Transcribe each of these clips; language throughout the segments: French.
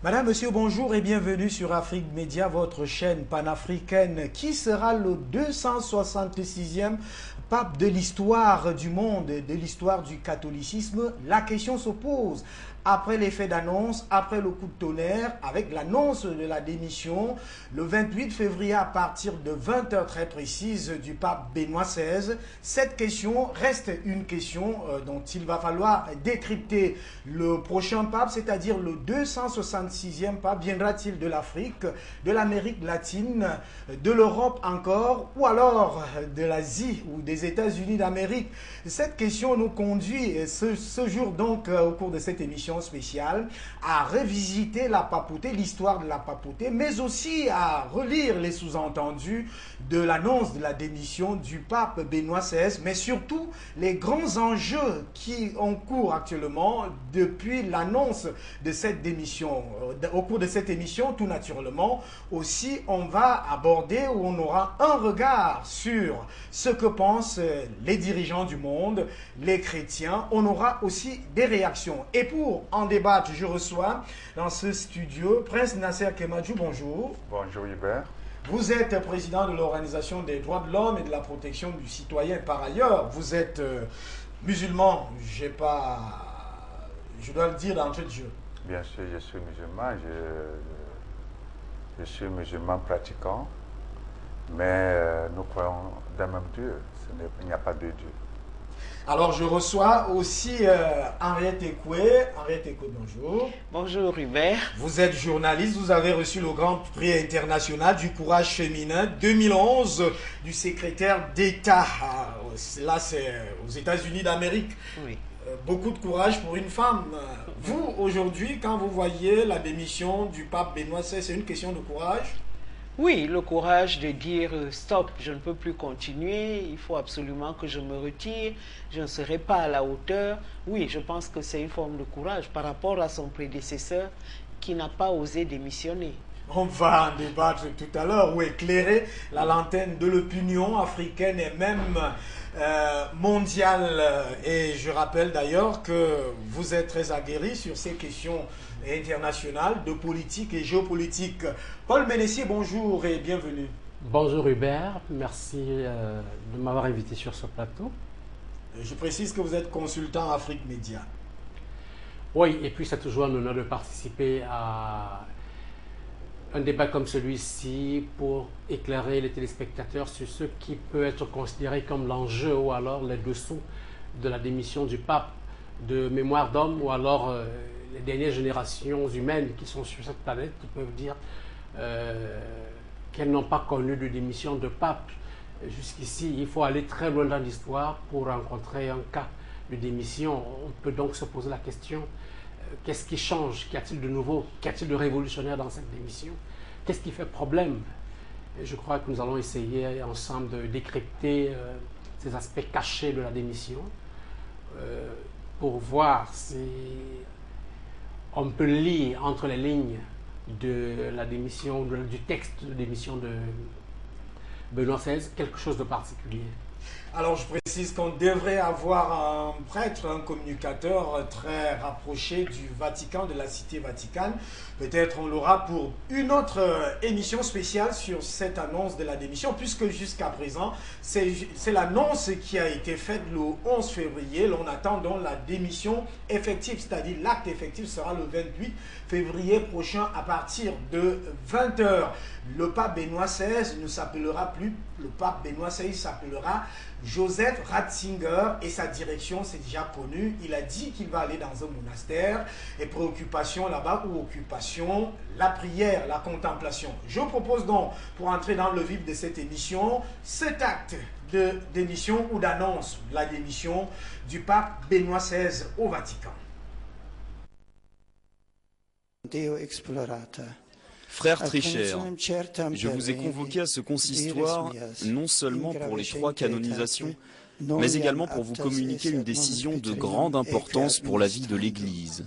Madame, Monsieur, bonjour et bienvenue sur Afrique Média, votre chaîne panafricaine. Qui sera le 266e pape de l'histoire du monde, de l'histoire du catholicisme? La question se pose. Après l'effet d'annonce, après le coup de tonnerre, avec l'annonce de la démission, le 28 février à partir de 20h très précise du pape Benoît XVI, cette question reste une question dont il va falloir décrypter. Le prochain pape, c'est-à-dire le 266e pape, viendra-t-il de l'Afrique, de l'Amérique latine, de l'Europe encore, ou alors de l'Asie ou des États-Unis d'Amérique? Cette question nous conduit ce jour donc au cours de cette émission spéciale à revisiter la papauté, l'histoire de la papauté, mais aussi à relire les sous-entendus de l'annonce de la démission du pape Benoît XVI, mais surtout les grands enjeux qui ont cours actuellement depuis l'annonce de cette démission. Au cours de cette émission, tout naturellement, aussi on va aborder ou on aura un regard sur ce que pensent les dirigeants du monde, les chrétiens. On aura aussi des réactions. Et pour en débattre, je reçois dans ce studio Prince Nasser Kemadjou, bonjour. Bonjour Hubert. Vous êtes président de l'Organisation des droits de l'homme et de la protection du citoyen. Par ailleurs, vous êtes musulman. Je dois le dire d'entrée de jeu. Bien sûr, je suis musulman. Je suis musulman pratiquant, mais nous croyons d'un même Dieu. Il n'y a pas deux dieux. Alors, je reçois aussi Henriette Ekoué. Henriette Ekoué, bonjour. Bonjour Hubert. Vous êtes journaliste, vous avez reçu le Grand Prix international du courage féminin 2011 du secrétaire d'État. Là, c'est aux États-Unis d'Amérique. Oui. Beaucoup de courage pour une femme. Vous, aujourd'hui, quand vous voyez la démission du pape Benoît XVI, c'est une question de courage? Oui, le courage de dire stop, je ne peux plus continuer, il faut absolument que je me retire, je ne serai pas à la hauteur. Oui, je pense que c'est une forme de courage par rapport à son prédécesseur qui n'a pas osé démissionner. On va en débattre tout à l'heure ou éclairer la lanterne de l'opinion africaine et même mondiale. Et je rappelle d'ailleurs que vous êtes très aguerri sur ces questions internationales de politique et géopolitique. Paul Ménessier, bonjour et bienvenue. Bonjour Hubert, merci de m'avoir invité sur ce plateau. Je précise que vous êtes consultant Afrique Média. Oui, et puis c'est toujours un honneur de participer à un débat comme celui-ci pour éclairer les téléspectateurs sur ce qui peut être considéré comme l'enjeu ou alors les dessous de la démission du pape, de mémoire d'homme ou alors les dernières générations humaines qui sont sur cette planète qui peuvent dire qu'elles n'ont pas connu de démission de pape. Jusqu'ici, il faut aller très loin dans l'histoire pour rencontrer un cas de démission. On peut donc se poser la question, qu'est-ce qui change? Qu'y a-t-il de nouveau? Qu'y a-t-il de révolutionnaire dans cette démission? Qu'est-ce qui fait problème? Et je crois que nous allons essayer ensemble de décrypter ces aspects cachés de la démission pour voir si on peut lire entre les lignes de la démission, du texte de démission de Benoît XVI quelque chose de particulier. Alors je précise qu'on devrait avoir un prêtre, un communicateur très rapproché du Vatican, de la cité Vaticane. Peut-être on l'aura pour une autre émission spéciale sur cette annonce de la démission, puisque jusqu'à présent, c'est l'annonce qui a été faite le 11 février. On attend donc la démission effective, c'est-à-dire l'acte effectif sera le 28 février prochain à partir de 20h. Le pape Benoît XVI ne s'appellera plus le pape Benoît XVI, s'appellera Joseph Ratzinger et sa direction, c'est déjà connu. Il a dit qu'il va aller dans un monastère et préoccupation là-bas ou occupation, la prière, la contemplation. Je propose donc, pour entrer dans le vif de cette émission, cet acte de démission ou d'annonce de la démission du pape Benoît XVI au Vatican. Frère très cher, je vous ai convoqué à ce consistoire non seulement pour les 3 canonisations, mais également pour vous communiquer une décision de grande importance pour la vie de l'Église.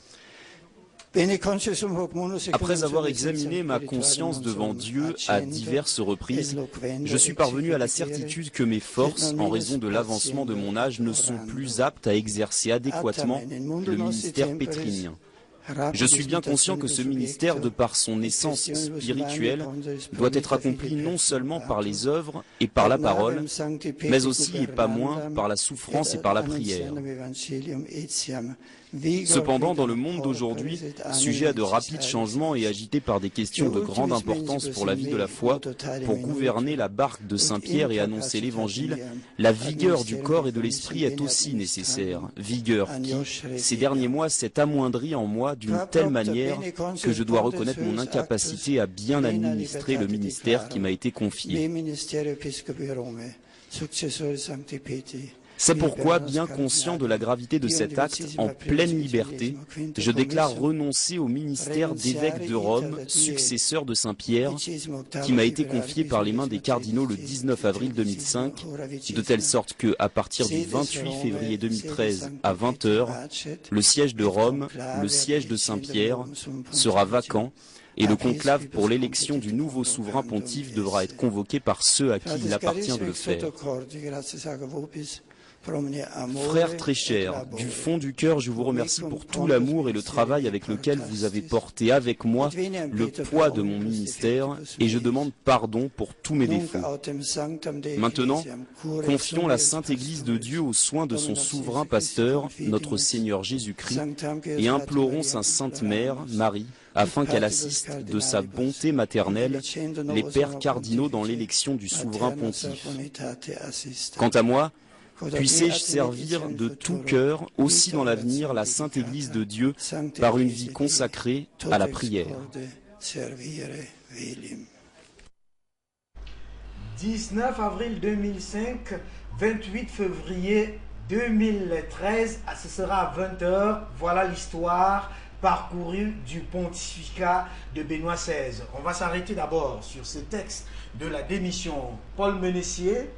Après avoir examiné ma conscience devant Dieu à diverses reprises, je suis parvenu à la certitude que mes forces, en raison de l'avancement de mon âge, ne sont plus aptes à exercer adéquatement le ministère pétrinien. Je suis bien conscient que ce ministère, de par son essence spirituelle, doit être accompli non seulement par les œuvres et par la parole, mais aussi et pas moins par la souffrance et par la prière. Cependant, dans le monde d'aujourd'hui, sujet à de rapides changements et agité par des questions de grande importance pour la vie de la foi, pour gouverner la barque de Saint-Pierre et annoncer l'Évangile, la vigueur du corps et de l'esprit est aussi nécessaire. Vigueur qui, ces derniers mois, s'est amoindrie en moi d'une telle manière que je dois reconnaître mon incapacité à bien administrer le ministère qui m'a été confié. C'est pourquoi, bien conscient de la gravité de cet acte, en pleine liberté, je déclare renoncer au ministère d'évêque de Rome, successeur de Saint-Pierre, qui m'a été confié par les mains des cardinaux le 19 avril 2005, de telle sorte que, à partir du 28 février 2013 à 20 h, le siège de Rome, le siège de Saint-Pierre, sera vacant, et le conclave pour l'élection du nouveau souverain pontife devra être convoqué par ceux à qui il appartient de le faire. Frères très chers, du fond du cœur, je vous remercie pour tout l'amour et le travail avec lequel vous avez porté avec moi le poids de mon ministère et je demande pardon pour tous mes défauts. Maintenant, confions la Sainte Église de Dieu aux soins de son souverain pasteur, notre Seigneur Jésus-Christ, et implorons sa Sainte Mère, Marie, afin qu'elle assiste de sa bonté maternelle les pères cardinaux dans l'élection du souverain pontife. Quant à moi, puissé-je servir de tout cœur, aussi dans l'avenir, la Sainte Église de Dieu, par une vie consacrée à la prière. 19 avril 2005, 28 février 2013, ce sera à 20 h. Voilà l'histoire parcourue du pontificat de Benoît XVI. On va s'arrêter d'abord sur ce texte de la démission Paul Menessier,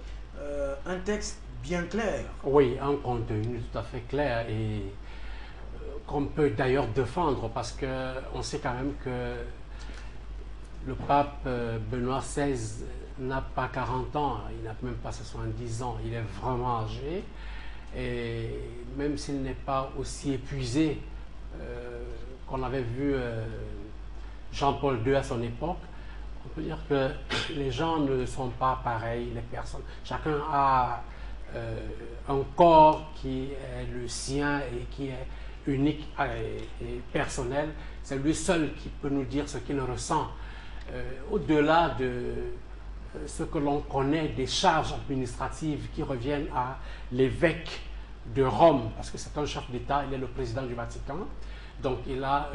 un texte bien clair. Oui, un contenu tout à fait clair et qu'on peut d'ailleurs défendre parce qu'on sait quand même que le pape Benoît XVI n'a pas 40 ans, il n'a même pas 70 ans, il est vraiment âgé et même s'il n'est pas aussi épuisé qu'on avait vu Jean-Paul II à son époque, on peut dire que les gens ne sont pas pareils, les personnes. Chacun a un corps qui est le sien et qui est unique et personnel. C'est lui seul qui peut nous dire ce qu'il ressent. Au-delà de ce que l'on connaît des charges administratives qui reviennent à l'évêque de Rome, parce que c'est un chef d'État, il est le président du Vatican, donc il a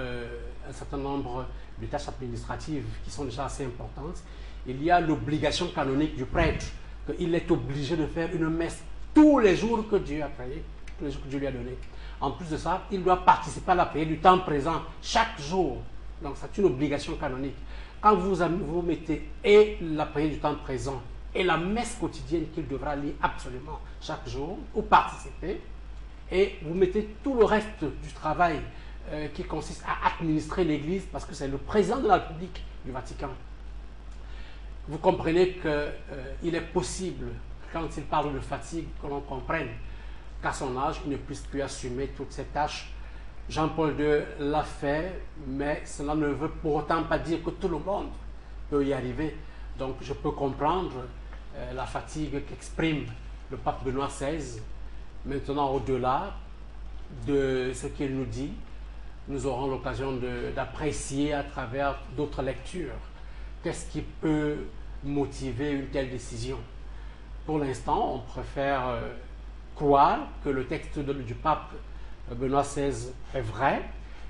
un certain nombre de tâches administratives qui sont déjà assez importantes. Il y a l'obligation canonique du prêtre, qu'il est obligé de faire une messe tous les jours que Dieu a créé, tous les jours que Dieu lui a donné. En plus de ça, il doit participer à la prière du temps présent chaque jour. Donc c'est une obligation canonique. Quand vous mettez et la prière du temps présent et la messe quotidienne qu'il devra lire absolument chaque jour ou participer, et vous mettez tout le reste du travail qui consiste à administrer l'Église, parce que c'est le président de la République du Vatican. Vous comprenez qu'il est possible, quand il parle de fatigue, que l'on comprenne qu'à son âge, il ne puisse plus assumer toutes ces tâches. Jean-Paul II l'a fait, mais cela ne veut pour autant pas dire que tout le monde peut y arriver. Donc je peux comprendre la fatigue qu'exprime le pape Benoît XVI. Maintenant, au-delà de ce qu'il nous dit, nous aurons l'occasion d'apprécier à travers d'autres lectures qu'est-ce qui peut motiver une telle décision. Pour l'instant, on préfère croire que le texte du pape Benoît XVI est vrai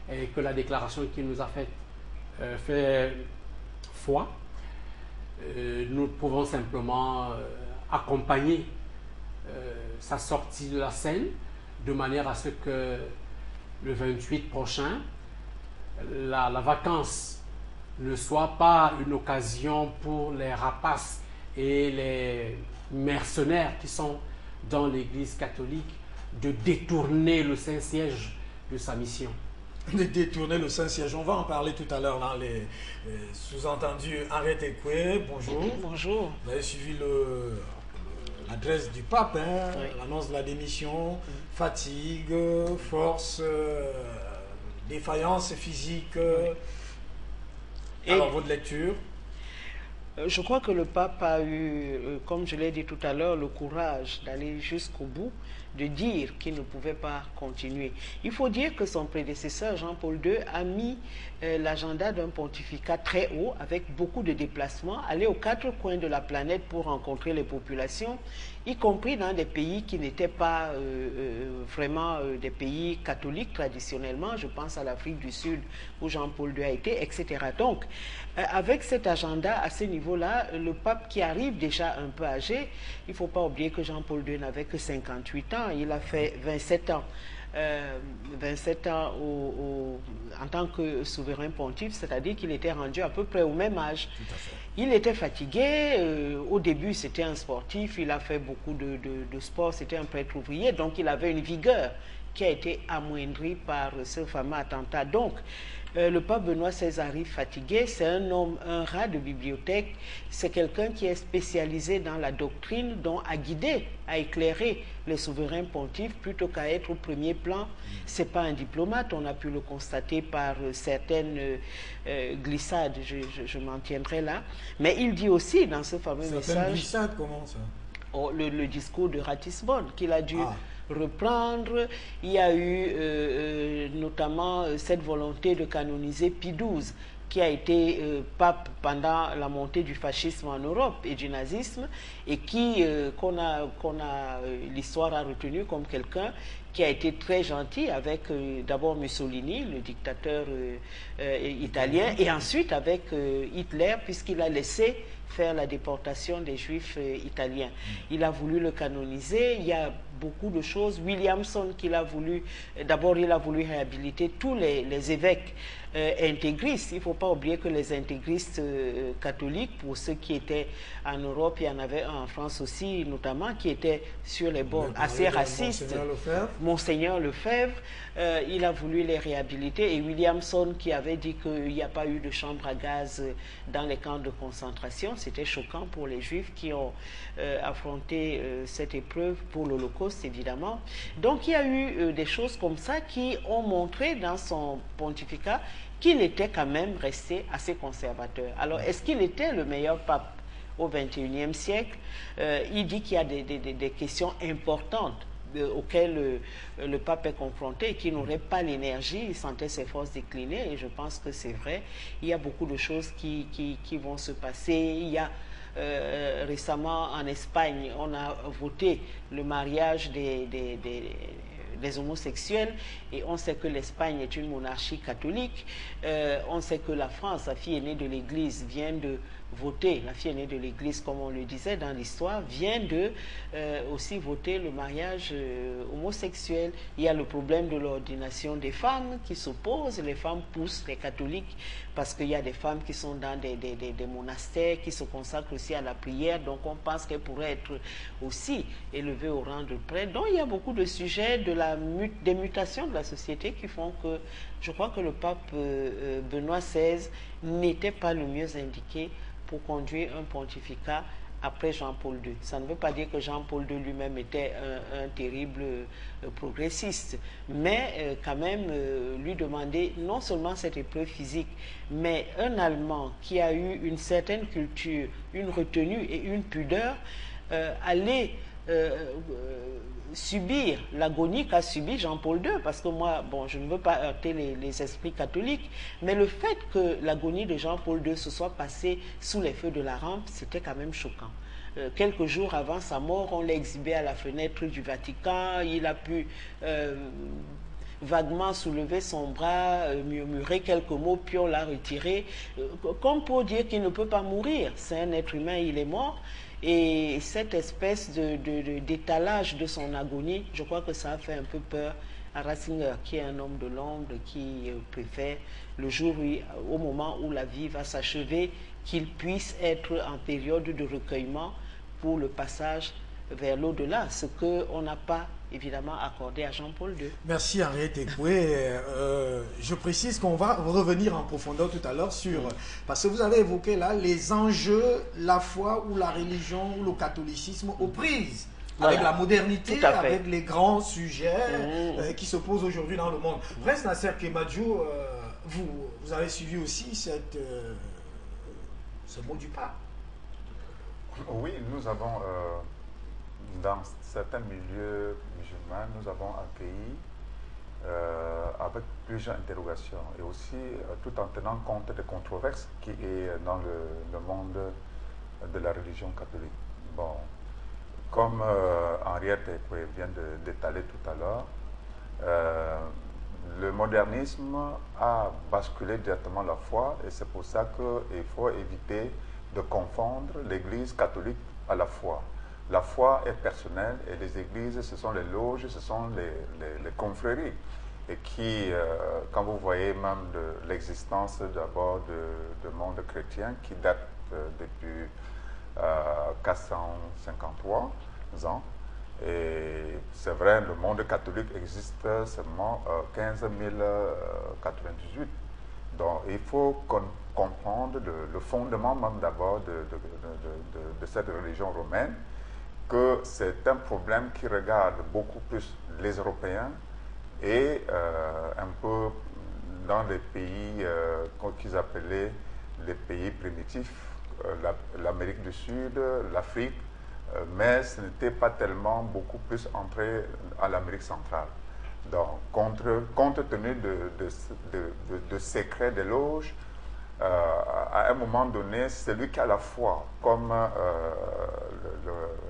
et que la déclaration qu'il nous a faite fait foi. Nous pouvons simplement accompagner sa sortie de la scène de manière à ce que le 28 prochain, la vacance ne soit pas une occasion pour les rapaces et les mercenaires qui sont dans l'Église catholique de détourner le Saint-Siège de sa mission. de détourner le Saint-Siège. On va en parler tout à l'heure dans les sous-entendus. Henriette Ekwe, bonjour. Bonjour. Vous avez suivi l'adresse du pape, hein, Oui. l'annonce de la démission, fatigue, force, défaillance physique. Alors, votre lecture? Je crois que le pape a eu, comme je l'ai dit tout à l'heure, le courage d'aller jusqu'au bout, de dire qu'il ne pouvait pas continuer. Il faut dire que son prédécesseur, Jean-Paul II, a mis l'agenda d'un pontificat très haut, avec beaucoup de déplacements, aller aux quatre coins de la planète pour rencontrer les populations, y compris dans des pays qui n'étaient pas vraiment des pays catholiques traditionnellement. Je pense à l'Afrique du Sud, où Jean-Paul II a été, etc. Donc, avec cet agenda, à ce niveau-là, le pape qui arrive déjà un peu âgé, il ne faut pas oublier que Jean-Paul II n'avait que 58 ans, il a fait 27 ans. 27 ans en tant que souverain pontife, c'est-à-dire qu'il était rendu à peu près au même âge. Tout à fait. Il était fatigué, au début c'était un sportif, il a fait beaucoup de sport, c'était un prêtre ouvrier, donc il avait une vigueur qui a été amoindrie par ce fameux attentat. Donc, le pape Benoît XVI arrive fatigué, c'est un homme, un rat de bibliothèque, c'est quelqu'un qui est spécialisé dans la doctrine, dont à guider, à éclairer les souverains pontifes plutôt qu'à être au premier plan. C'est pas un diplomate, on a pu le constater par certaines glissades, je m'en tiendrai là. Mais il dit aussi dans ce fameux message... glissades, comment ça? Le discours de Ratisbonne qu'il a dû reprendre. Il y a eu notamment cette volonté de canoniser Pie XII, qui a été pape pendant la montée du fascisme en Europe et du nazisme, et qui l'histoire a retenu comme quelqu'un qui a été très gentil avec d'abord Mussolini, le dictateur italien, et ensuite avec Hitler, puisqu'il a laissé faire la déportation des Juifs italiens. Il a voulu le canoniser. Il y a beaucoup de choses. Williamson, qu'il a voulu, d'abord il a voulu réhabiliter tous les évêques intégristes. Il ne faut pas oublier que les intégristes catholiques, pour ceux qui étaient en Europe, il y en avait un en France aussi, notamment, qui étaient sur les bords assez racistes. Monseigneur Lefebvre, il a voulu les réhabiliter, et Williamson, qui avait dit qu'il n'y a pas eu de chambre à gaz dans les camps de concentration. C'était choquant pour les Juifs qui ont affronté cette épreuve pour l'Holocauste, évidemment. Donc il y a eu des choses comme ça qui ont montré dans son pontificat qu'il était quand même resté assez conservateur. Alors, est-ce qu'il était le meilleur pape au XXIe siècle? Il dit qu'il y a des questions importantes auxquelles le pape est confronté et qu'il n'aurait pas l'énergie, il sentait ses forces décliner, et je pense que c'est vrai. Il y a beaucoup de choses qui vont se passer. Il y a récemment en Espagne, on a voté le mariage des homosexuels, et on sait que l'Espagne est une monarchie catholique. On sait que la France, la fille aînée de l'Église, vient de voter, la fille aînée de l'Église, comme on le disait dans l'histoire, vient de aussi voter le mariage homosexuel. Il y a le problème de l'ordination des femmes qui s'opposent. Les femmes poussent les catholiques parce qu'il y a des femmes qui sont dans des monastères, qui se consacrent aussi à la prière, donc on pense qu'elles pourraient être aussi élevées au rang de prêtre. Donc il y a beaucoup de sujets des mutations de la société qui font que je crois que le pape Benoît XVI n'était pas le mieux indiqué pour conduire un pontificat après Jean-Paul II. Ça ne veut pas dire que Jean-Paul II lui-même était un terrible progressiste, mais quand même lui demander non seulement cette épreuve physique, mais un Allemand qui a eu une certaine culture, une retenue et une pudeur, aller subir l'agonie qu'a subi Jean-Paul II, parce que moi, bon, je ne veux pas heurter les esprits catholiques, mais le fait que l'agonie de Jean-Paul II se soit passée sous les feux de la rampe, c'était quand même choquant. Quelques jours avant sa mort, on l'a exhibé à la fenêtre du Vatican, il a pu vaguement soulever son bras, murmurer quelques mots, puis on l'a retiré, comme pour dire qu'il ne peut pas mourir. C'est un être humain, il est mort. Et cette espèce d'étalage de son agonie, je crois que ça a fait un peu peur à Ratzinger, qui est un homme de l'ombre, qui préfère le jour, au moment où la vie va s'achever, qu'il puisse être en période de recueillement pour le passage vers l'au-delà, ce qu'on n'a pas évidemment accordé à Jean-Paul II. Merci Henriette Ekoué. Je précise qu'on va revenir en profondeur tout à l'heure sur... Parce que vous avez évoqué là les enjeux, la foi ou la religion ou le catholicisme aux prises. Avec la modernité, avec les grands sujets qui se posent aujourd'hui dans le monde. Prince Nasser Kemadjou, vous avez suivi aussi ce mot du pape. Oui, nous avons, dans certains milieux musulmans, nous avons accueilli avec plusieurs interrogations et aussi tout en tenant compte des controverses qui est dans le monde de la religion catholique. Bon, comme Henriette vient d'étaler tout à l'heure, le modernisme a basculé directement la foi et c'est pour ça qu'il faut éviter de confondre l'Église catholique à la foi. La foi est personnelle et les églises, ce sont les loges, ce sont les confréries. Et qui, quand vous voyez même de l'existence d'abord du monde chrétien qui date depuis 453 ans, et c'est vrai, le monde catholique existe seulement 15 098. Donc il faut comprendre le fondement même d'abord de cette religion romaine, que c'est un problème qui regarde beaucoup plus les Européens et un peu dans les pays qu'ils appelaient les pays primitifs, l'Amérique du Sud, l'Afrique, mais ce n'était pas tellement beaucoup plus entré à l'Amérique centrale. Donc, compte tenu de secrets des loges, à un moment donné, celui qui a la foi, comme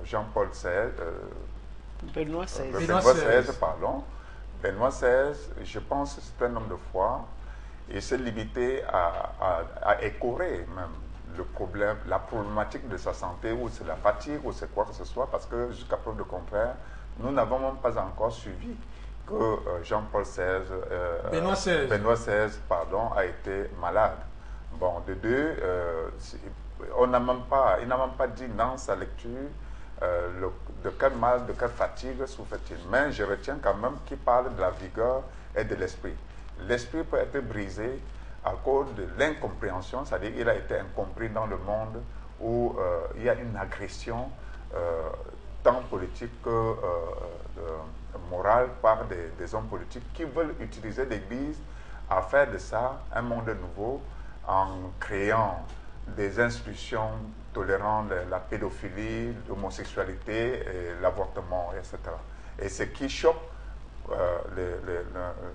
Jean-Paul XVI, Benoît XVI. Benoît XVI, je pense que c'est un homme de foi, et s'est limité à écorer même le problème, la problématique de sa santé, ou c'est la fatigue, ou c'est quoi que ce soit, parce que jusqu'à preuve de contraire, nous n'avons même pas encore suivi que Jean-Paul XVI, Benoît XVI, a été malade. Bon, de deux, il n'a même pas dit dans sa lecture de quel mal, de quelle fatigue souffre-t-il. Mais je retiens quand même qu'il parle de la vigueur et de l'esprit. L'esprit peut être brisé à cause de l'incompréhension, c'est-à-dire qu'il a été incompris dans le monde où il y a une agression tant politique que morale par des hommes politiques qui veulent utiliser l'Église à faire de ça un monde nouveau en créant des institutions tolérant la pédophilie, l'homosexualité, l'avortement, etc. Et ce qui choque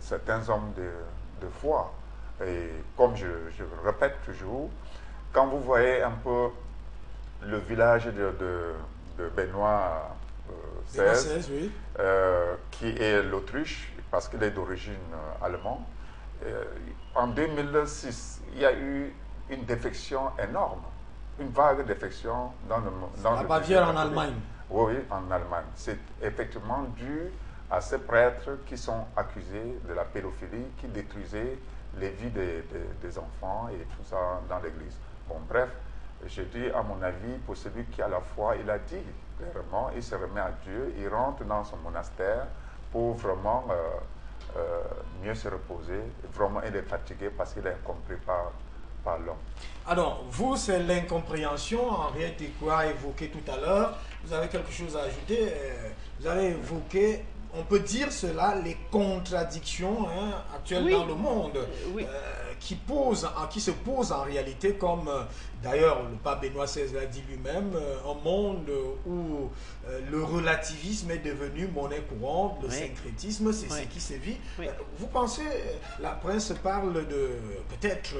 certains hommes de foi. Et comme je répète toujours, quand vous voyez un peu le village de Benoît XVI, oui. qui est l'Autriche, parce qu'il est d'origine allemande, en 2006, il y a eu une défection énorme, une vague défection dans la Bavière en Allemagne. Oui, en Allemagne. C'est effectivement dû à ces prêtres qui sont accusés de la pédophilie, qui détruisaient les vies des enfants et tout ça dans l'église. Bon, bref, je dis à mon avis, pour celui qui a la foi, il a dit clairement, il se remet à Dieu, il rentre dans son monastère pour vraiment mieux se reposer. Vraiment, il est fatigué parce qu'il est incompris par l'homme. Alors, vous, c'est l'incompréhension. Henriette Ekoué a évoqué tout à l'heure. Vous avez quelque chose à ajouter? Vous avez évoqué, on peut dire cela, les contradictions actuelles dans le monde, qui se posent en réalité, comme d'ailleurs le pape Benoît XVI l'a dit lui-même, un monde où le relativisme est devenu monnaie courante, le syncrétisme, c'est ce qui sévit. Vous pensez, la presse parle peut-être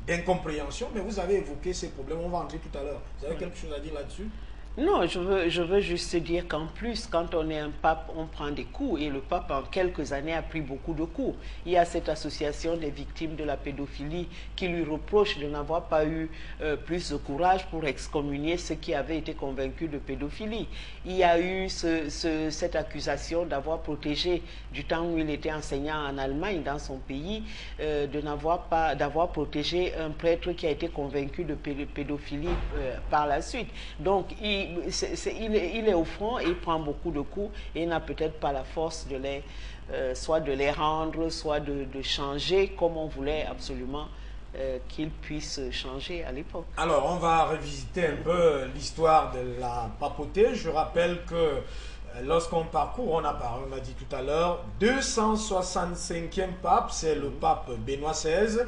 d'incompréhension, mais vous avez évoqué ces problèmes, on va entrer tout à l'heure. Vous avez quelque chose à dire là-dessus? Non, je veux juste dire qu'en plus, quand on est un pape, on prend des coups. Et le pape, en quelques années, a pris beaucoup de coups. Il y a cette association des victimes de la pédophilie qui lui reproche de n'avoir pas eu plus de courage pour excommunier ceux qui avaient été convaincus de pédophilie. Il y a eu cette accusation d'avoir protégé, du temps où il était enseignant en Allemagne, dans son pays, d'avoir protégé un prêtre qui a été convaincu de pédophilie par la suite. Donc, il est au front et il prend beaucoup de coups et il n'a peut-être pas la force de soit de les rendre, soit de changer comme on voulait absolument qu'il puisse changer à l'époque. Alors, on va revisiter un peu l'histoire de la papauté. Je rappelle que lorsqu'on parcourt, on a dit tout à l'heure, 265e pape, c'est le pape Benoît XVI,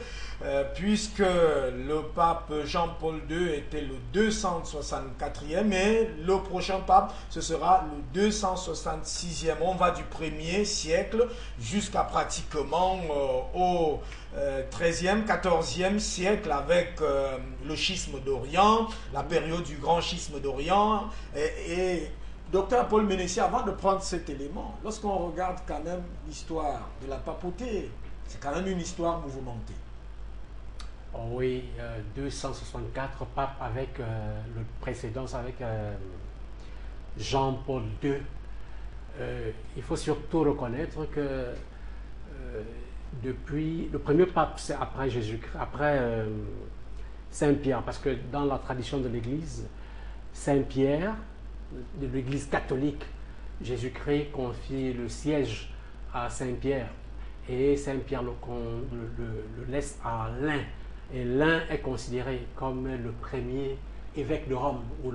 puisque le pape Jean-Paul II était le 264e et le prochain pape, ce sera le 266e. On va du 1er siècle jusqu'à pratiquement au 13e, 14e siècle avec le schisme d'Orient, la période du grand schisme d'Orient et Docteur Paul Menessier, avant de prendre cet élément, lorsqu'on regarde quand même l'histoire de la papauté, c'est quand même une histoire mouvementée. Oh oui, 264 papes avec le précédent, avec Jean-Paul II. Il faut surtout reconnaître que depuis le premier pape, c'est après Jésus-Christ, après Saint-Pierre, parce que dans la tradition de l'Église, Saint-Pierre, de l'Église catholique, Jésus-Christ confie le siège à Saint-Pierre et Saint-Pierre le laisse à Lain. Et Lain est considéré comme le premier évêque de Rome, ou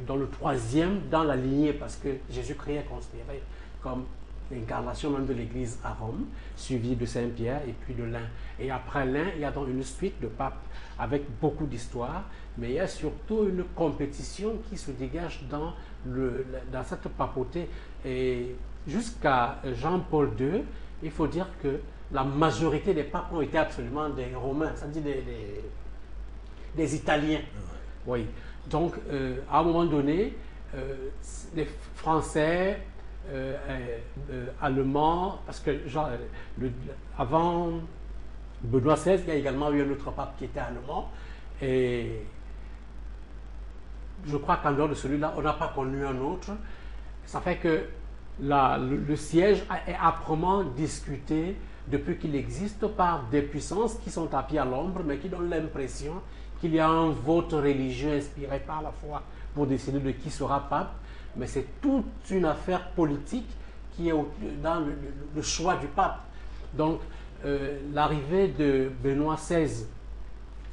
dans le troisième dans la lignée, parce que Jésus-Christ est considéré comme l'incarnation même de l'Église à Rome, suivi de Saint-Pierre et puis de Lain. Et après Lain, il y a donc une suite de papes avec beaucoup d'histoire, mais il y a surtout une compétition qui se dégage dans cette papauté. Et jusqu'à Jean-Paul II, il faut dire que la majorité des papes ont été absolument des Romains, c'est-à-dire des Italiens. Oui. Donc, à un moment donné, les Français, Allemands, parce que avant Benoît XVI, il y a également eu un autre pape qui était allemand, et je crois qu'en dehors de celui-là, on n'a pas connu un autre. Ça fait que le siège est âprement discuté depuis qu'il existe par des puissances qui sont tapis à l'ombre, mais qui donnent l'impression qu'il y a un vote religieux inspiré par la foi pour décider de qui sera pape. Mais c'est toute une affaire politique qui est dans le choix du pape. Donc, l'arrivée de Benoît XVI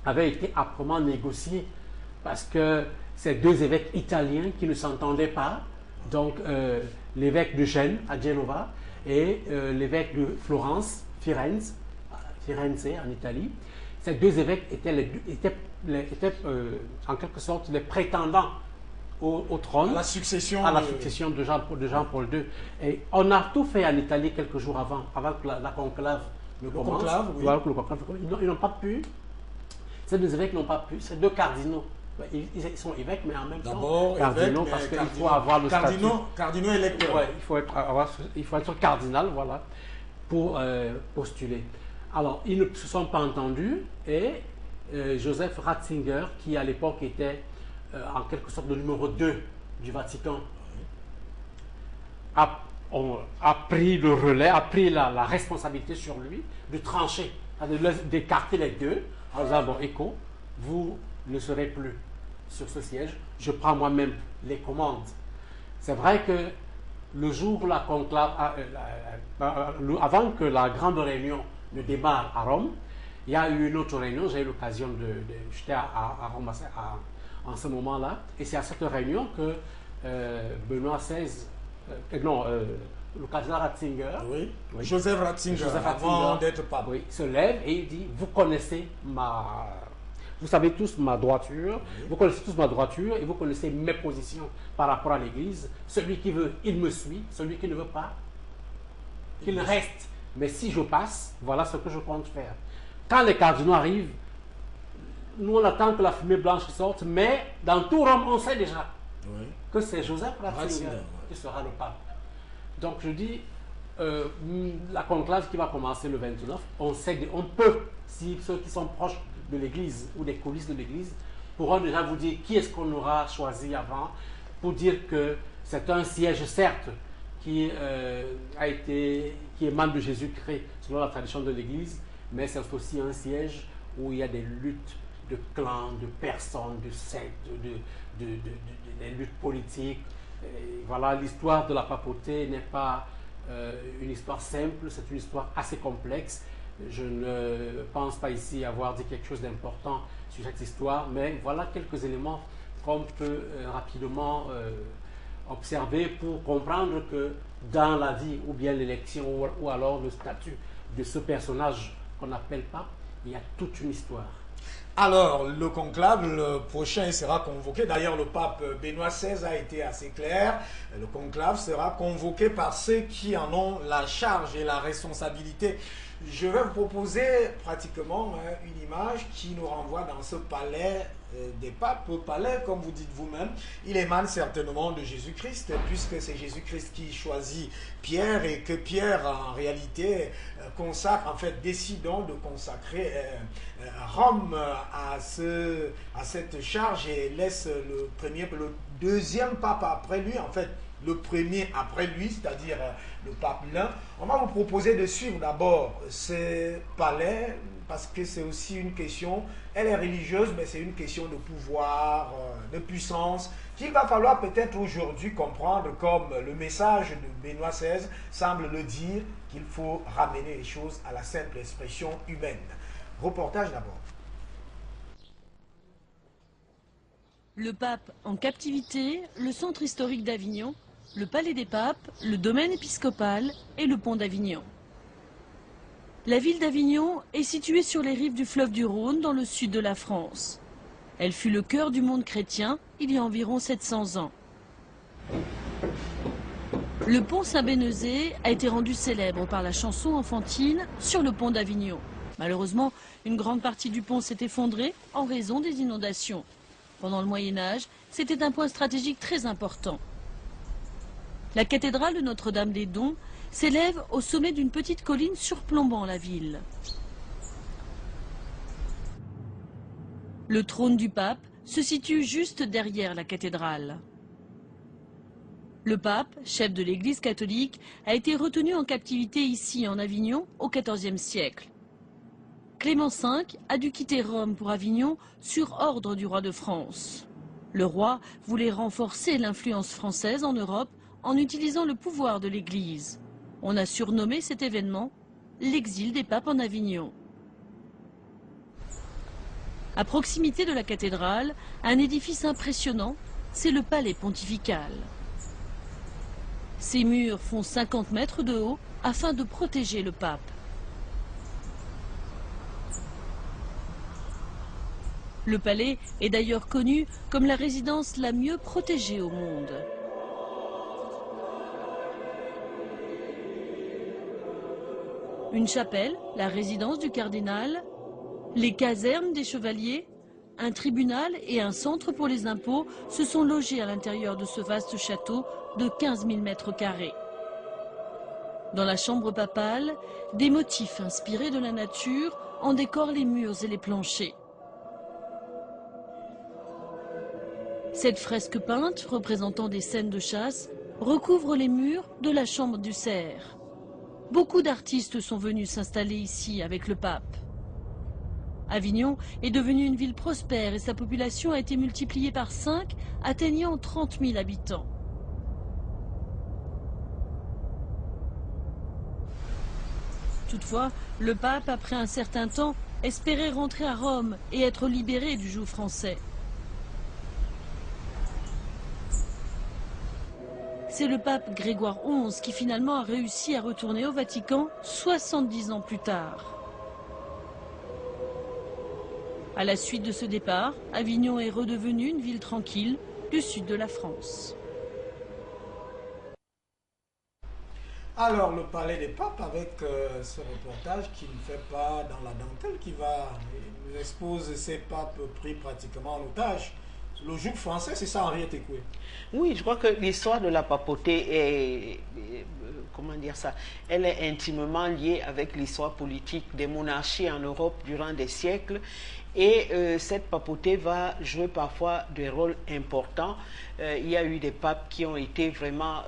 avait été âprement négociée parce que ces deux évêques italiens qui ne s'entendaient pas, donc l'évêque de Gênes à Genova et l'évêque de Florence, Firenze en Italie, ces deux évêques étaient en quelque sorte les prétendants au trône, à la succession de Jean-Paul II. Et on a tout fait en Italie quelques jours avant que la conclave ne commence. Conclave, oui. Voilà, que le conclave, ils n'ont pas pu, ces deux évêques n'ont pas pu, ces deux cardinaux. Ils sont évêques, mais en même temps cardinaux, parce qu'il faut avoir le statut. Cardinaux électeurs. Ouais, il faut être cardinal, voilà, pour postuler. Alors, ils ne se sont pas entendus et Joseph Ratzinger, qui à l'époque était en quelque sorte le numéro 2 du Vatican, a pris le relais, a pris la responsabilité sur lui de trancher, d'écarter les deux, en disant, bon, écho, vous ne serez plus sur ce siège, je prends moi-même les commandes. C'est vrai que le jour où la conclave, avant que la grande réunion ne démarre à Rome, il y a eu une autre réunion, j'ai eu l'occasion j'étais à Rome en ce moment-là, et c'est à cette réunion que Benoît XVI, le cardinal Ratzinger, Joseph Ratzinger, avant d'être pape, se lève et il dit, vous savez tous ma droiture, vous connaissez tous ma droiture et vous connaissez mes positions par rapport à l'Église. Celui qui veut, il me suit. Celui qui ne veut pas, qu'il reste. Mais si je passe, voilà ce que je compte faire. Quand les cardinaux arrivent, nous on attend que la fumée blanche sorte, mais dans tout Rome, on sait déjà que c'est Joseph Ratzinger qui sera le pape. Donc je dis, la conclave qui va commencer le 29, on peut, si ceux qui sont proches de l'Église ou des coulisses de l'Église pourront déjà vous dire qui est-ce qu'on aura choisi avant, pour dire que c'est un siège certes qui émane de Jésus-Christ selon la tradition de l'Église, mais c'est aussi un siège où il y a des luttes de clans, de personnes, de sectes, des luttes politiques. Et voilà, l'histoire de la papauté n'est pas une histoire simple, c'est une histoire assez complexe. Je ne pense pas ici avoir dit quelque chose d'important sur cette histoire, mais voilà quelques éléments qu'on peut rapidement observer pour comprendre que dans la vie ou bien l'élection ou alors le statut de ce personnage qu'on appelle pape, il y a toute une histoire. Alors, le conclave, le prochain sera convoqué. D'ailleurs, le pape Benoît XVI a été assez clair. Le conclave sera convoqué par ceux qui en ont la charge et la responsabilité. Je vais vous proposer pratiquement une image qui nous renvoie dans ce palais des papes. Palais, comme vous dites vous-même, il émane certainement de Jésus-Christ, puisque c'est Jésus-Christ qui choisit Pierre et que Pierre, en réalité, consacre, en fait, décidant de consacrer Rome à cette charge et laisse le deuxième pape après lui, en fait, le premier après lui, c'est-à-dire le pape Lin. On va vous proposer de suivre d'abord ce palais, parce que c'est aussi une question, elle est religieuse, mais c'est une question de pouvoir, de puissance, qu'il va falloir peut-être aujourd'hui comprendre, comme le message de Benoît XVI semble le dire, qu'il faut ramener les choses à la simple expression humaine. Reportage d'abord. Le pape en captivité, le centre historique d'Avignon, le palais des papes, le domaine épiscopal et le pont d'Avignon. La ville d'Avignon est située sur les rives du fleuve du Rhône, dans le sud de la France. Elle fut le cœur du monde chrétien il y a environ 700 ans. Le pont Saint-Bénézé a été rendu célèbre par la chanson enfantine sur le pont d'Avignon. Malheureusement, une grande partie du pont s'est effondrée en raison des inondations. Pendant le Moyen-Âge, c'était un point stratégique très important. La cathédrale de Notre-Dame-des-Dons s'élève au sommet d'une petite colline surplombant la ville. Le trône du pape se situe juste derrière la cathédrale. Le pape, chef de l'Église catholique, a été retenu en captivité ici en Avignon au XIVe siècle. Clément V a dû quitter Rome pour Avignon sur ordre du roi de France. Le roi voulait renforcer l'influence française en Europe en utilisant le pouvoir de l'Église. On a surnommé cet événement l'exil des papes en Avignon. À proximité de la cathédrale, un édifice impressionnant, c'est le palais pontifical. Ses murs font 50 mètres de haut afin de protéger le pape. Le palais est d'ailleurs connu comme la résidence la mieux protégée au monde. Une chapelle, la résidence du cardinal, les casernes des chevaliers, un tribunal et un centre pour les impôts se sont logés à l'intérieur de ce vaste château de 15 000 mètres carrés. Dans la chambre papale, des motifs inspirés de la nature en décorent les murs et les planchers. Cette fresque peinte, représentant des scènes de chasse, recouvre les murs de la chambre du cerf. Beaucoup d'artistes sont venus s'installer ici avec le pape. Avignon est devenue une ville prospère et sa population a été multipliée par 5, atteignant 30 000 habitants. Toutefois, le pape, après un certain temps, espérait rentrer à Rome et être libéré du joug français. C'est le pape Grégoire XI qui finalement a réussi à retourner au Vatican 70 ans plus tard. À la suite de ce départ, Avignon est redevenue une ville tranquille du sud de la France. Alors, le palais des papes, avec ce reportage qui ne fait pas dans la dentelle, qui nous expose ces papes pris pratiquement en otage. Le joug français, c'est ça, Henriette Ekoué. Oui, je crois que l'histoire de la papauté est, comment dire ça, elle est intimement liée avec l'histoire politique des monarchies en Europe durant des siècles. Et cette papauté va jouer parfois des rôles importants. Il y a eu des papes qui ont été vraiment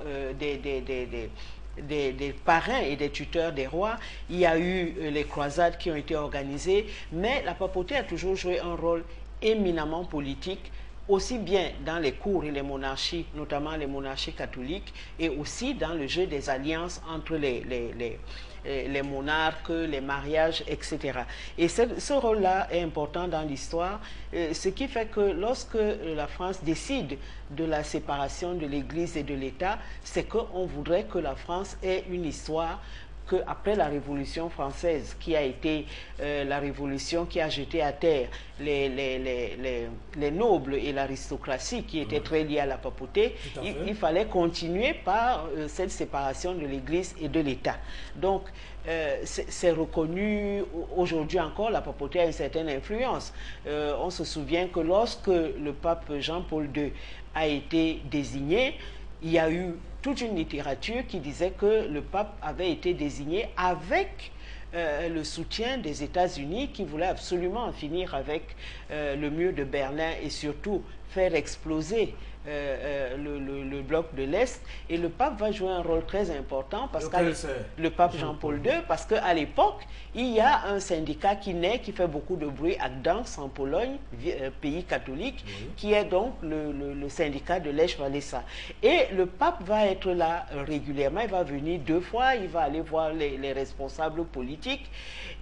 des parrains et des tuteurs des rois. Il y a eu les croisades qui ont été organisées, mais la papauté a toujours joué un rôle éminemment politique, aussi bien dans les cours et les monarchies, notamment les monarchies catholiques, et aussi dans le jeu des alliances entre les monarques, les mariages, etc. Et ce rôle-là est important dans l'histoire, ce qui fait que lorsque la France décide de la séparation de l'Église et de l'État, c'est qu'on voudrait que la France ait une histoire qu'après la Révolution française, qui a été la révolution qui a jeté à terre les nobles et l'aristocratie qui étaient très liés à la papauté, il fallait continuer par cette séparation de l'Église et de l'État. Donc, c'est reconnu aujourd'hui encore, la papauté a une certaine influence. On se souvient que lorsque le pape Jean-Paul II a été désigné, il y a eu toute une littérature qui disait que le pape avait été désigné avec le soutien des États-Unis qui voulaient absolument en finir avec le mur de Berlin et surtout faire exploser le bloc de l'Est. Et le pape va jouer un rôle très important parce que le pape Jean-Paul II, parce qu'à l'époque, il y a un syndicat qui naît, qui fait beaucoup de bruit à Gdańsk en Pologne, pays catholique, qui est donc le syndicat de Lech Walesa. Et le pape va être là régulièrement, il va venir 2 fois, il va aller voir les responsables politiques.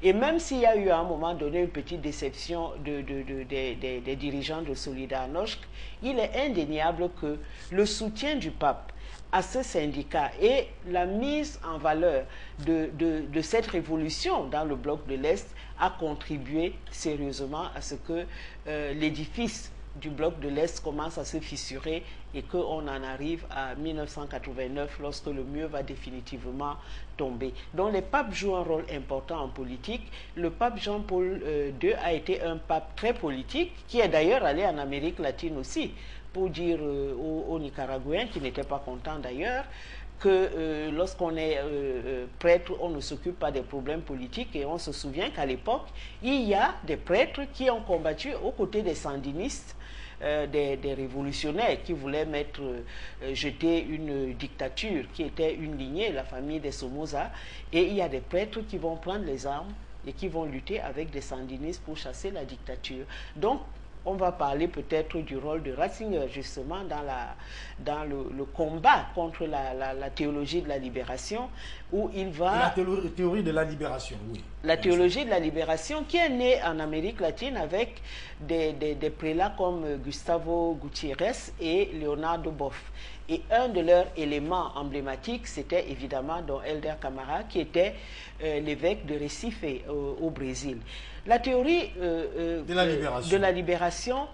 Et même s'il y a eu à un moment donné une petite déception des dirigeants de Solidarność, il est indéniable que le soutien du pape à ce syndicat et la mise en valeur de cette révolution dans le bloc de l'Est a contribué sérieusement à ce que l'édifice du bloc de l'Est commence à se fissurer et qu'on en arrive à 1989 lorsque le mur va définitivement tomber. Donc les papes jouent un rôle important en politique. Le pape Jean-Paul II a été un pape très politique qui est d'ailleurs allé en Amérique latine aussi pour dire aux Nicaraguayens qui n'étaient pas contents d'ailleurs que lorsqu'on est prêtre, on ne s'occupe pas des problèmes politiques et on se souvient qu'à l'époque, il y a des prêtres qui ont combattu aux côtés des sandinistes, des révolutionnaires qui voulaient jeter une dictature qui était une lignée, la famille des Somoza, et il y a des prêtres qui vont prendre les armes et qui vont lutter avec des sandinistes pour chasser la dictature. Donc, on va parler peut-être du rôle de Ratzinger justement dans le combat contre la théologie de la libération, où il va... La théorie de la libération, oui. La théologie de la libération qui est née en Amérique latine avec des prélats comme Gustavo Gutiérrez et Leonardo Boff. Et un de leurs éléments emblématiques, c'était évidemment Don Helder Camara, qui était l'évêque de Recife au Brésil. La théorie de la libération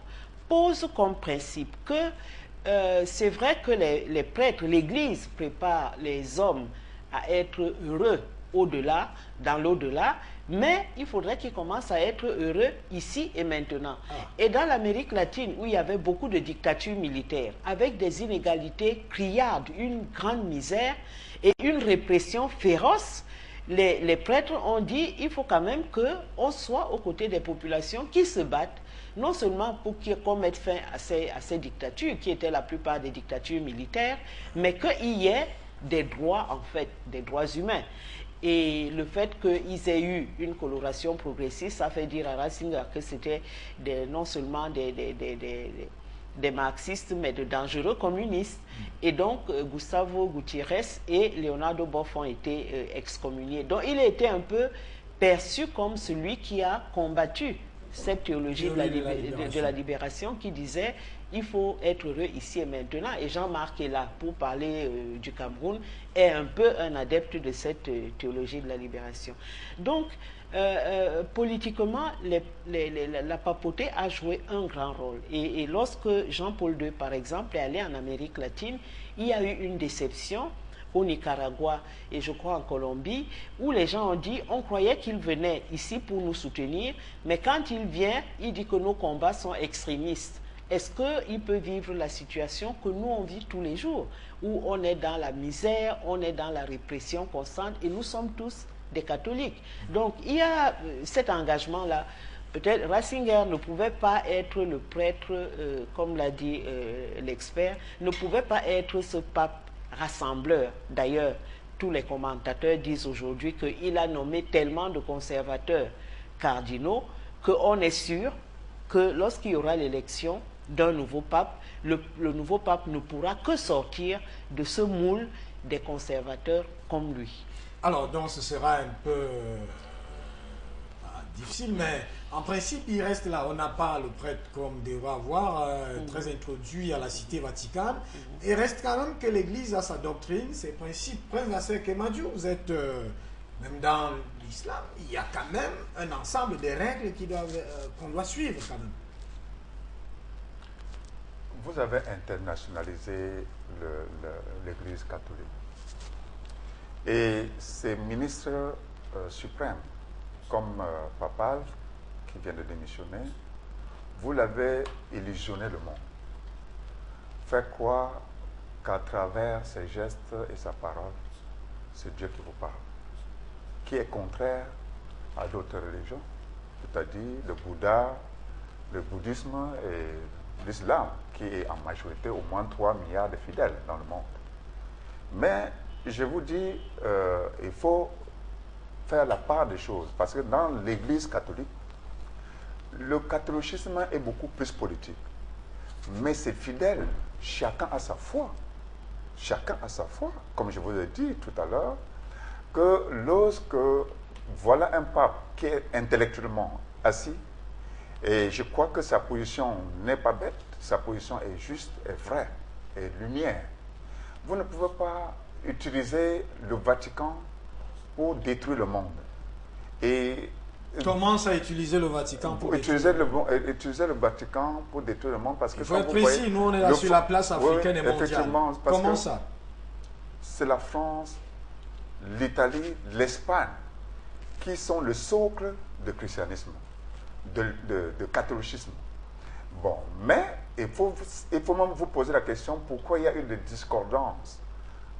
pose comme principe que c'est vrai que les prêtres, l'Église prépare les hommes à être heureux au-delà, dans l'au-delà, mais il faudrait qu'ils commencent à être heureux ici et maintenant. Et dans l'Amérique latine, où il y avait beaucoup de dictatures militaires, avec des inégalités criardes, une grande misère et une répression féroce, les prêtres ont dit il faut quand même qu'on soit aux côtés des populations qui se battent, non seulement pour qu'on mette fin à ces dictatures, qui étaient la plupart des dictatures militaires, mais qu'il y ait des droits, en fait, des droits humains. Et le fait qu'ils aient eu une coloration progressiste, ça fait dire à Ratzinger que c'était non seulement des marxistes, mais de dangereux communistes. Et donc, Gustavo Gutiérrez et Leonardo Boff ont été excommuniés. Donc, il a été un peu perçu comme celui qui a combattu cette théologie de la libération qui disait il faut être heureux ici et maintenant. Et Jean-Marc est là pour parler du Cameroun, est un peu un adepte de cette théologie de la libération. Donc, politiquement, la papauté a joué un grand rôle. Et lorsque Jean-Paul II, par exemple, est allé en Amérique latine, il y a eu une déception au Nicaragua et je crois en Colombie, où les gens ont dit, on croyait qu'il venait ici pour nous soutenir, mais quand il vient, il dit que nos combats sont extrémistes. Est-ce qu'il peut vivre la situation que nous on vit tous les jours, où on est dans la misère, on est dans la répression constante et nous sommes tous des catholiques. Donc il y a cet engagement-là. Peut-être Ratzinger ne pouvait pas être le prêtre, comme l'a dit l'expert, ne pouvait pas être ce pape rassembleur. D'ailleurs, tous les commentateurs disent aujourd'hui qu'il a nommé tellement de conservateurs cardinaux qu'on est sûr que lorsqu'il y aura l'élection d'un nouveau pape, le nouveau pape ne pourra que sortir de ce moule des conservateurs comme lui. Alors, donc, ce sera un peu difficile, mais en principe, il reste là. On n'a pas le prêtre comme devrait avoir, très introduit à la cité Vaticane. Il reste quand même que l'Église a sa doctrine, ses principes. Prince Nasser Kemadjou, vous êtes, même dans l'islam, il y a quand même un ensemble de règles qu'on doit suivre quand même. Vous avez internationalisé l'Église catholique. Et ces ministres suprêmes, comme Papal, qui vient de démissionner, vous l'avez illusionné le monde. Fait quoi qu'à travers ses gestes et sa parole, c'est Dieu qui vous parle, qui est contraire à d'autres religions, c'est-à-dire le Bouddha, le bouddhisme et l'islam, qui est en majorité au moins 3 milliards de fidèles dans le monde. Mais je vous dis, il faut faire la part des choses, parce que dans l'Église catholique, le catholicisme est beaucoup plus politique. Mais c'est fidèle, chacun a sa foi. Chacun a sa foi, comme je vous ai dit tout à l'heure, que lorsque voilà un pape qui est intellectuellement assis, et je crois que sa position n'est pas bête, sa position est juste, est vraie, est lumière. Vous ne pouvez pas utiliser le Vatican pour détruire le monde. Et commence à utiliser le Vatican pour utiliser le Vatican pour détruire le monde, parce que il faut être précis, nous on est là sur la place africaine et mondiale. Comment ça? C'est la France, l'Italie, l'Espagne qui sont le socle du christianisme, de catholicisme. Bon, mais il faut même vous poser la question, pourquoi il y a eu des discordances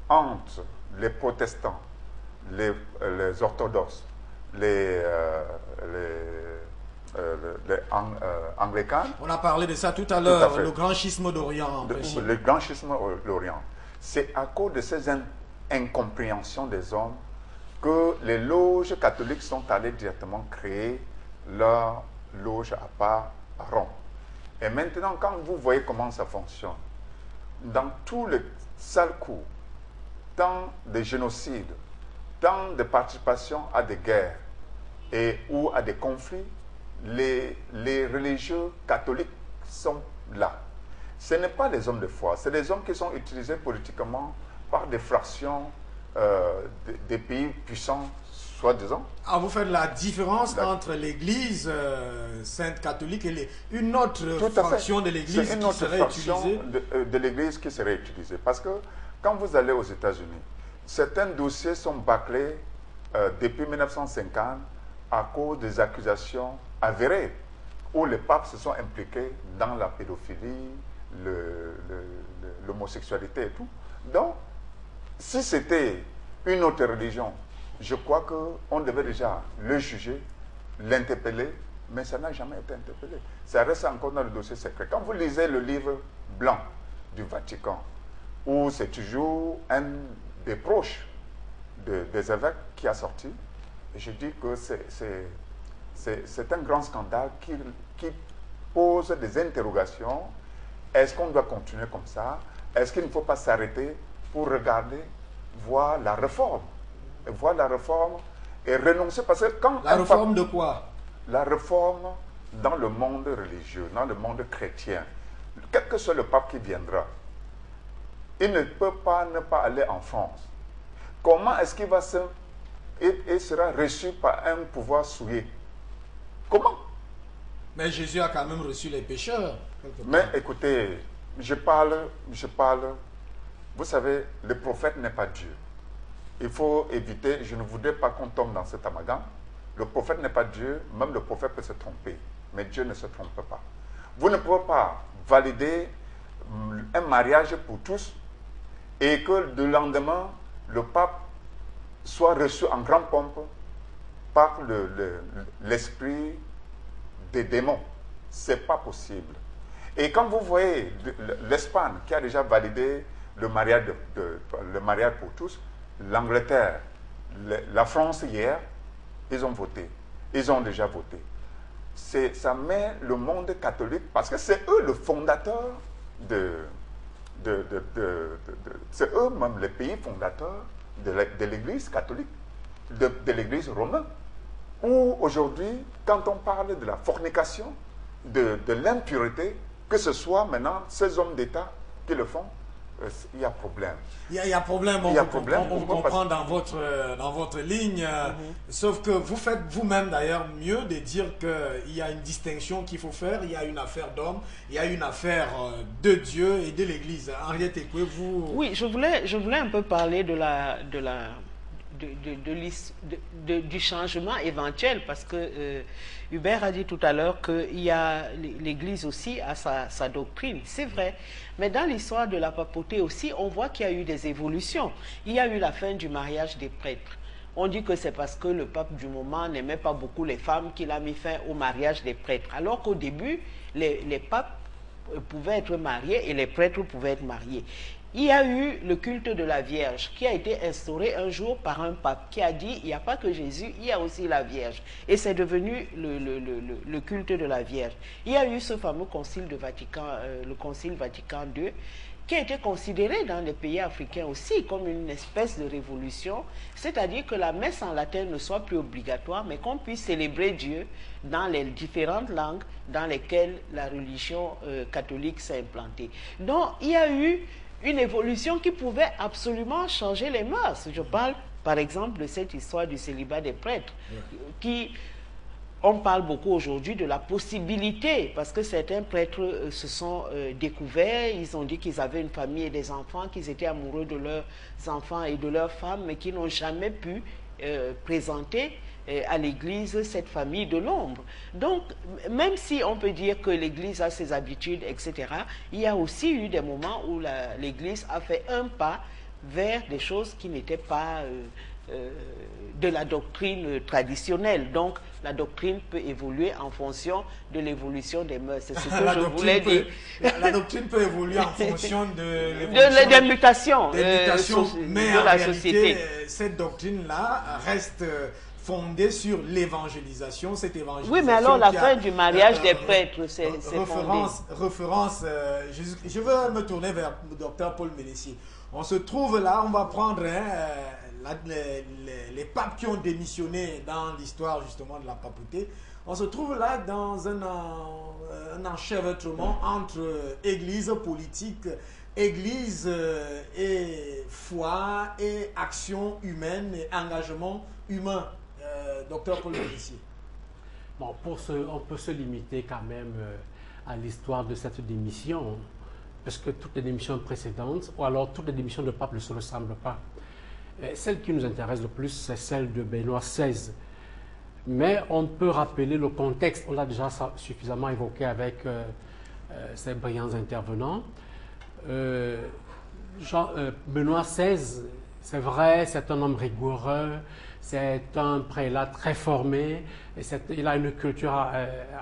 entre les protestants, les orthodoxes, les anglicans. On a parlé de ça tout à l'heure, le grand schisme d'Orient. Le grand schisme d'Orient. C'est à cause de ces incompréhensions des hommes que les loges catholiques sont allées directement créer leur loge à part à Rome. Et maintenant, quand vous voyez comment ça fonctionne, dans tous les sales coups, tant de génocides, tant de participation à des guerres ou à des conflits, les religieux catholiques sont là. Ce n'est pas des hommes de foi, c'est des hommes qui sont utilisés politiquement par des fractions des pays puissants, soi-disant. Ah, vous faites la différence entre l'Église sainte catholique et une autre fraction de l'Église qui serait utilisée? De l'Église qui serait utilisée. Parce que quand vous allez aux États-Unis, certains dossiers sont bâclés depuis 1950 à cause des accusations avérées, où les papes se sont impliqués dans la pédophilie, l'homosexualité et tout. Donc, si c'était une autre religion, je crois qu'on devait déjà le juger, l'interpeller, mais ça n'a jamais été interpellé. Ça reste encore dans le dossier secret. Quand vous lisez le livre blanc du Vatican, où c'est toujours un des proches des évêques qui a sorti, je dis que c'est un grand scandale qui pose des interrogations. Est-ce qu'on doit continuer comme ça? Est-ce qu'il ne faut pas s'arrêter pour regarder, voir la réforme? Voir la réforme et renoncer, parce que quand... La réforme de quoi? La réforme dans le monde religieux, dans le monde chrétien. Quel que soit le pape qui viendra, il ne peut pas ne pas aller en France. Comment est-ce qu'il va et sera reçu par un pouvoir souillé? Comment? Mais Jésus a quand même reçu les pécheurs. Mais écoutez, je parle, vous savez, le prophète n'est pas Dieu. Il faut éviter, je ne voudrais pas qu'on tombe dans cet amalgame. Le prophète n'est pas Dieu, même le prophète peut se tromper, mais Dieu ne se trompe pas. Vous ne pouvez pas valider un mariage pour tous et que le lendemain, le pape soit reçu en grande pompe par l'esprit des démons. Ce n'est pas possible. Et quand vous voyez l'Espagne qui a déjà validé le mariage pour tous, l'Angleterre, la France hier, ils ont voté. Ils ont déjà voté. Ça met le monde catholique, parce que c'est eux le fondateur c'est eux-mêmes les pays fondateurs de l'Église catholique, de l'Église romaine. Où aujourd'hui, quand on parle de la fornication, de l'impureté, que ce soit maintenant ces hommes d'État qui le font, il y a problème. Il y a problème, on vous comprend dans votre ligne, sauf que vous faites vous-même d'ailleurs mieux de dire qu'il y a une distinction qu'il faut faire, il y a une affaire d'homme, il y a une affaire de Dieu et de l'Église. Henriette Ekwe, vous... Oui, je voulais un peu parler du changement éventuel, parce que Hubert a dit tout à l'heure que l'Église aussi a sa doctrine, c'est vrai, mais dans l'histoire de la papauté aussi, on voit qu'il y a eu des évolutions. Il y a eu la fin du mariage des prêtres. On dit que c'est parce que le pape du moment n'aimait pas beaucoup les femmes qu'il a mis fin au mariage des prêtres, alors qu'au début, les papes pouvaient être mariés et les prêtres pouvaient être mariés. Il y a eu le culte de la Vierge qui a été instauré un jour par un pape qui a dit il n'y a pas que Jésus, il y a aussi la Vierge. Et c'est devenu le culte de la Vierge. Il y a eu ce fameux concile de Vatican, le concile Vatican II, qui a été considéré dans les pays africains aussi comme une espèce de révolution, c'est-à-dire que la messe en latin ne soit plus obligatoire, mais qu'on puisse célébrer Dieu dans les différentes langues dans lesquelles la religion catholique s'est implantée. Donc il y a eu une évolution qui pouvait absolument changer les mœurs. Je parle par exemple de cette histoire du célibat des prêtres, on parle beaucoup aujourd'hui de la possibilité, parce que certains prêtres se sont découverts, ils ont dit qu'ils avaient une famille et des enfants, qu'ils étaient amoureux de leurs enfants et de leurs femmes, mais qui n'ont jamais pu présenter à l'Église cette famille de l'ombre. Donc, même si on peut dire que l'Église a ses habitudes, etc., il y a aussi eu des moments où l'Église a fait un pas vers des choses qui n'étaient pas de la doctrine traditionnelle. Donc, la doctrine peut évoluer en fonction de l'évolution des mœurs. C'est ce que je voulais dire. La doctrine peut évoluer en fonction des mutations, mais de en la réalité, société. Cette doctrine-là reste fondée sur l'évangélisation. Cette évangélisation. Oui, mais alors la fin du mariage des prêtres, c'est référence. Je veux me tourner vers le docteur Paul Ménessier. On se trouve là, on va prendre les papes qui ont démissionné dans l'histoire justement de la papauté. On se trouve là dans un enchevêtrement entre église politique, église et foi et action humaine et engagement humain. Docteur Paul Ménessier. Bon, on peut se limiter quand même à l'histoire de cette démission, parce que toutes les démissions précédentes, ou alors toutes les démissions de pape ne se ressemblent pas. Celle qui nous intéresse le plus, c'est celle de Benoît XVI. Mais on peut rappeler le contexte, on l'a déjà suffisamment évoqué avec ces brillants intervenants. Benoît XVI, c'est vrai, c'est un homme rigoureux, c'est un prélat très formé, il a une culture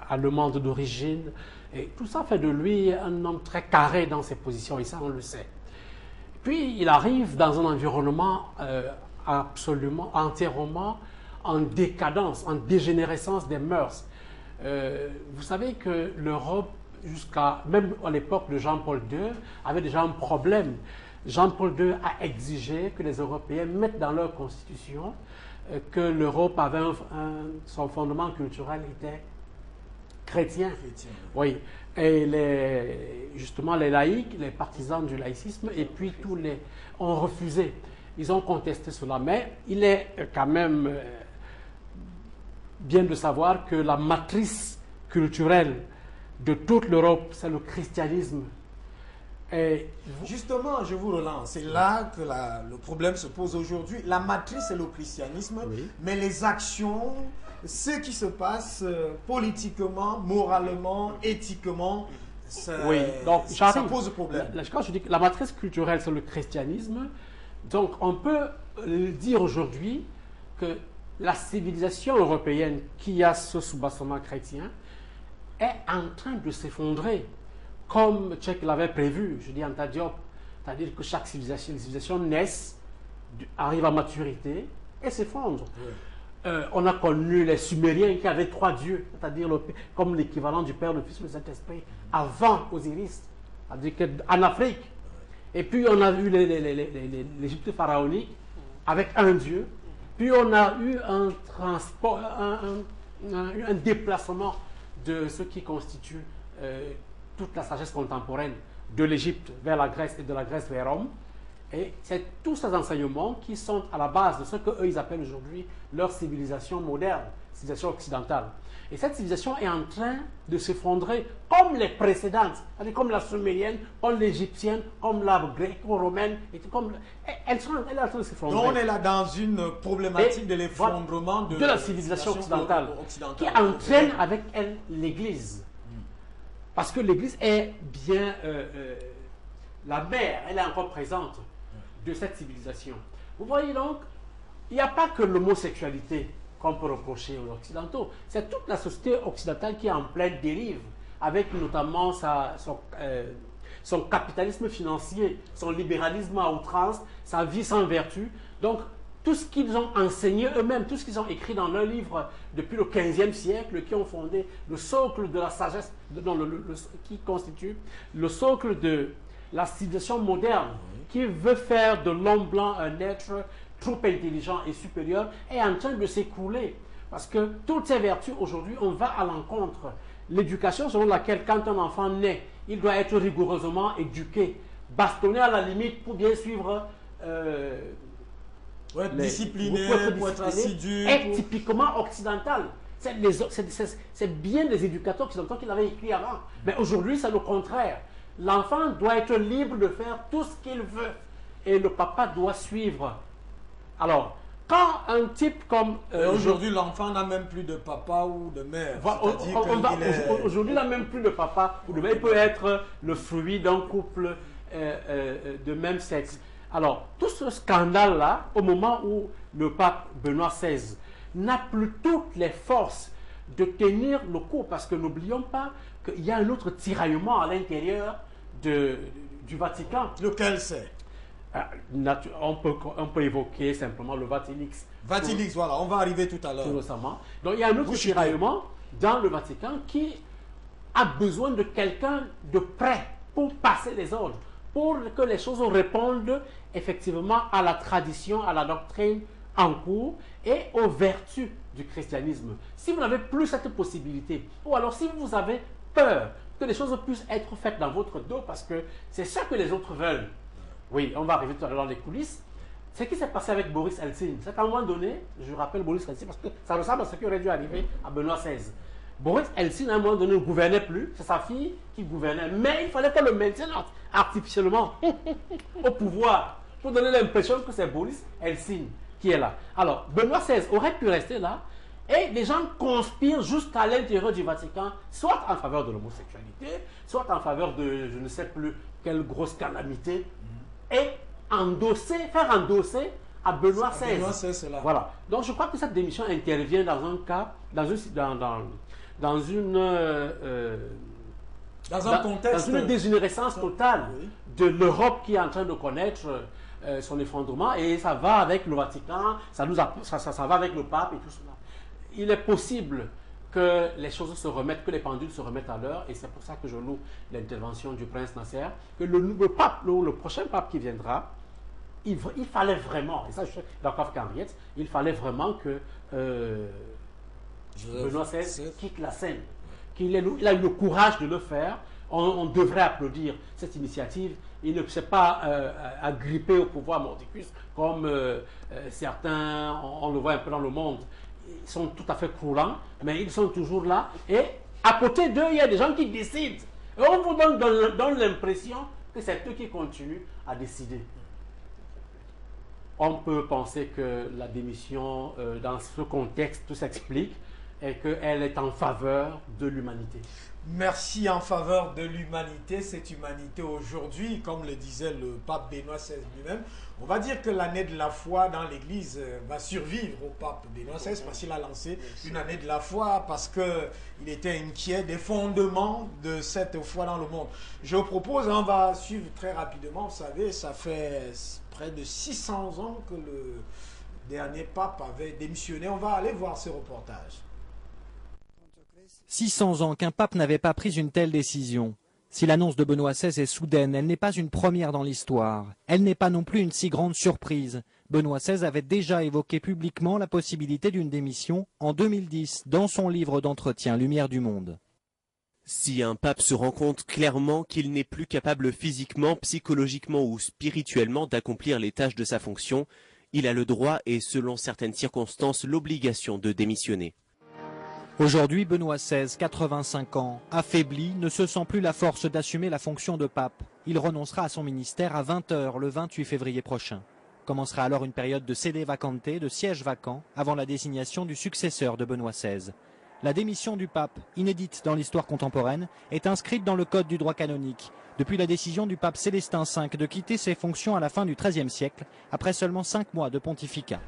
allemande d'origine, et tout ça fait de lui un homme très carré dans ses positions, et ça on le sait. Puis il arrive dans un environnement absolument, entièrement en décadence, en dégénérescence des mœurs. Vous savez que l'Europe, même à l'époque de Jean-Paul II, avait déjà un problème. Jean-Paul II a exigé que les Européens mettent dans leur constitution que l'Europe avait son fondement culturel était chrétien. Oui. Et justement les laïcs, les partisans du laïcisme, et puis tous les ont refusé. Ils ont contesté cela. Mais il est quand même bien de savoir que la matrice culturelle de toute l'Europe, c'est le christianisme. Et justement, je vous relance. C'est là que le problème se pose aujourd'hui. La matrice, c'est le christianisme, oui. Mais les actions, ce qui se passe politiquement, moralement, éthiquement, ça pose problème. Quand je dis que la matrice culturelle, c'est le christianisme, donc on peut dire aujourd'hui que la civilisation européenne qui a ce soubassement chrétien est en train de s'effondrer. Comme Tchèque l'avait prévu, je dis Anta Diop, c'est-à-dire que chaque civilisation naisse arrive à maturité et s'effondre. Oui. On a connu les Sumériens qui avaient 3 dieux, c'est-à-dire comme l'équivalent du Père, le Fils et le Saint-Esprit, avant Osiris, c'est-à-dire qu'en Afrique. Et puis on a eu l'Égypte pharaonique avec un dieu. Puis on a eu un transport, un déplacement de ce qui constitue toute la sagesse contemporaine de l'Égypte vers la Grèce et de la Grèce vers Rome. Et c'est tous ces enseignements qui sont à la base de ce qu'eux ils appellent aujourd'hui leur civilisation moderne, civilisation occidentale. Et cette civilisation est en train de s'effondrer comme les précédentes, c'est-à-dire comme la sumérienne, comme l'égyptienne, comme la gréco-romaine, elle est en train de s'effondrer. Donc on est là dans une problématique de l'effondrement de la civilisation occidentale qui entraîne avec elle l'Église. Parce que l'Église est bien la mère, elle est encore présente de cette civilisation. Vous voyez donc, il n'y a pas que l'homosexualité qu'on peut reprocher aux Occidentaux. C'est toute la société occidentale qui est en pleine dérive, avec notamment son capitalisme financier, son libéralisme à outrance, sa vie sans vertu. Donc, tout ce qu'ils ont enseigné eux-mêmes, tout ce qu'ils ont écrit dans leurs livres depuis le 15e siècle, qui ont fondé le socle de la sagesse, qui constitue le socle de la civilisation moderne, qui veut faire de l'homme blanc un être trop intelligent et supérieur, est en train de s'écrouler. Parce que toutes ces vertus, aujourd'hui, on va à l'encontre. L'éducation selon laquelle, quand un enfant naît, il doit être rigoureusement éduqué, bastonné à la limite pour bien suivre... discipliné, pour être assidu. Est typiquement occidental. C'est bien les éducateurs occidentaux qui l'avaient écrit avant. Mais aujourd'hui, c'est le contraire. L'enfant doit être libre de faire tout ce qu'il veut. Et le papa doit suivre. Alors, quand un type comme... aujourd'hui, l'enfant n'a même plus de papa ou de mère. Aujourd'hui, il n'a même plus de papa ou de mère. Il peut être le fruit d'un couple de même sexe. Alors, tout ce scandale-là, au moment où le pape Benoît XVI n'a plus toutes les forces de tenir le coup, parce que n'oublions pas qu'il y a un autre tiraillement à l'intérieur du Vatican. Lequel c'est? On peut évoquer simplement le Vatilix. Vatilix, voilà, on va arriver tout à l'heure. Donc il y a un autre tiraillement dans le Vatican qui a besoin de quelqu'un de prêt pour passer les ordres, pour que les choses répondent effectivement à la tradition, à la doctrine en cours et aux vertus du christianisme. Si vous n'avez plus cette possibilité, ou alors si vous avez peur que les choses puissent être faites dans votre dos, parce que c'est ça que les autres veulent. Oui, on va arriver tout à l'heure dans les coulisses. Ce qui s'est passé avec Boris Eltsine, c'est qu'à un moment donné, je rappelle Boris Eltsine parce que ça ressemble à ce qui aurait dû arriver à Benoît XVI. Boris Eltsine, à un moment donné, ne gouvernait plus, c'est sa fille qui gouvernait, mais il fallait qu'on le maintienne artificiellement au pouvoir, pour donner l'impression que c'est Boris Eltsine qui est là. Alors, Benoît XVI aurait pu rester là, et les gens conspirent jusqu'à l'intérieur du Vatican, soit en faveur de l'homosexualité, soit en faveur de je ne sais plus quelle grosse calamité, et faire endosser à Benoît XVI. Benoît XVI, c'est là. Voilà. Donc je crois que cette démission intervient dans un cas, dans un contexte, dans une dégénérescence totale de l'Europe qui est en train de connaître son effondrement, et ça va avec le Vatican, ça va avec le pape et tout cela. Il est possible que les choses se remettent, que les pendules se remettent à l'heure, et c'est pour ça que je loue l'intervention du prince Nasser, que le pape, le prochain pape qui viendra, il fallait vraiment, et ça je suis d'accord avec Henriette, il fallait vraiment que Benoît XVI quitte la scène, qu'il a eu le courage de le faire. On devrait applaudir cette initiative. Il ne s'est pas agrippé au pouvoir mordicus comme certains, on le voit un peu dans le monde. Ils sont tout à fait croulants, mais ils sont toujours là. Et à côté d'eux, il y a des gens qui décident. Et on vous donne l'impression que c'est eux qui continuent à décider. On peut penser que la démission, dans ce contexte, tout s'explique. et qu'elle est en faveur de l'humanité. Merci en faveur de l'humanité, cette humanité aujourd'hui, comme le disait le pape Benoît XVI lui-même. On va dire que l'année de la foi dans l'Église va survivre au pape Benoît XVI parce qu'il a lancé une année de la foi parce qu'il était inquiet des fondements de cette foi dans le monde. Je propose, on va suivre très rapidement, vous savez, ça fait près de 600 ans que le dernier pape avait démissionné. On va aller voir ce reportage. 600 ans qu'un pape n'avait pas pris une telle décision. Si l'annonce de Benoît XVI est soudaine, elle n'est pas une première dans l'histoire. Elle n'est pas non plus une si grande surprise. Benoît XVI avait déjà évoqué publiquement la possibilité d'une démission en 2010 dans son livre d'entretien Lumière du monde. Si un pape se rend compte clairement qu'il n'est plus capable physiquement, psychologiquement ou spirituellement d'accomplir les tâches de sa fonction, il a le droit et, selon certaines circonstances, l'obligation de démissionner. Aujourd'hui, Benoît XVI, 85 ans, affaibli, ne se sent plus la force d'assumer la fonction de pape. Il renoncera à son ministère à 20 h le 28 février prochain. Commencera alors une période de sede vacante, de siège vacant, avant la désignation du successeur de Benoît XVI. La démission du pape, inédite dans l'histoire contemporaine, est inscrite dans le code du droit canonique, depuis la décision du pape Célestin V de quitter ses fonctions à la fin du XIIIe siècle, après seulement 5 mois de pontificat.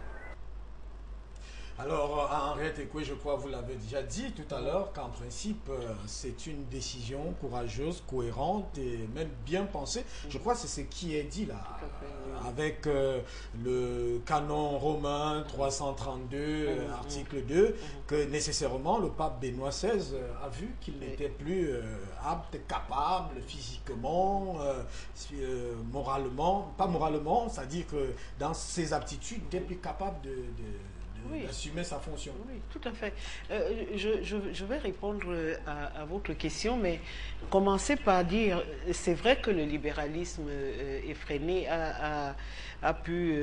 Alors, Henriette Ekwe, je crois que vous l'avez déjà dit tout à l'heure, qu'en principe, c'est une décision courageuse, cohérente et même bien pensée. Je crois que c'est ce qui est dit là, avec le canon romain 332, article 2, que nécessairement le pape Benoît XVI a vu qu'il n'était plus apte, capable, physiquement, moralement, pas moralement, c'est-à-dire que dans ses aptitudes, il n'était plus capable d'assumer sa fonction. Oui, tout à fait. Je vais répondre à votre question, mais commencer par dire, c'est vrai que le libéralisme effréné a pu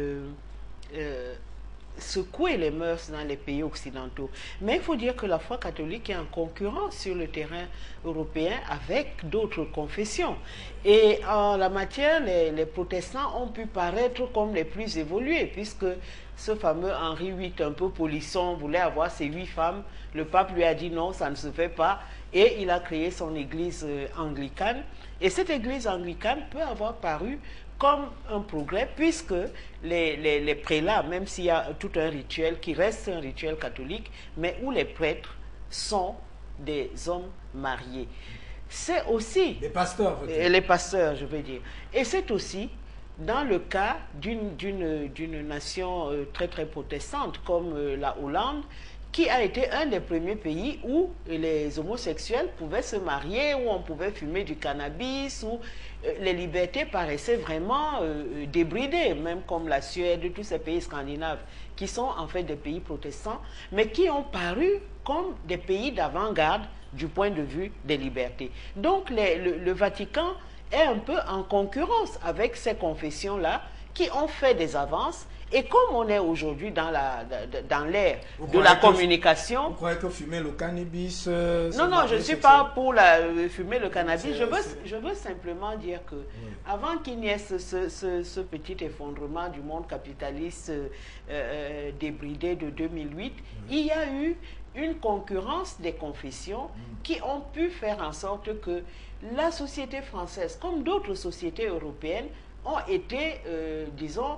secouer les mœurs dans les pays occidentaux. Mais il faut dire que la foi catholique est en concurrence sur le terrain européen avec d'autres confessions. Et en la matière, les protestants ont pu paraître comme les plus évolués, puisque ce fameux Henri VIII, un peu polisson, voulait avoir ses 8 femmes. Le pape lui a dit non, ça ne se fait pas. Et il a créé son église anglicane. Et cette église anglicane peut avoir paru comme un progrès, puisque les prélats, même s'il y a tout un rituel qui reste un rituel catholique, mais où les prêtres sont des hommes mariés. C'est aussi... Les pasteurs. Les pasteurs, je veux dire. Et c'est aussi dans le cas d'une nation très très protestante comme la Hollande, qui a été un des premiers pays où les homosexuels pouvaient se marier, où on pouvait fumer du cannabis, où les libertés paraissaient vraiment débridées, même comme la Suède, tous ces pays scandinaves, qui sont en fait des pays protestants, mais qui ont paru comme des pays d'avant-garde du point de vue des libertés. Donc le Vatican est un peu en concurrence avec ces confessions-là qui ont fait des avances. Et comme on est aujourd'hui dans l'ère de la communication... Vous croyez que fumer le cannabis... non, je ne suis pas pour fumer le cannabis. Je veux simplement dire que avant qu'il n'y ait ce petit effondrement du monde capitaliste débridé de 2008, il y a eu une concurrence des confessions qui ont pu faire en sorte que la société française, comme d'autres sociétés européennes, ont été, disons,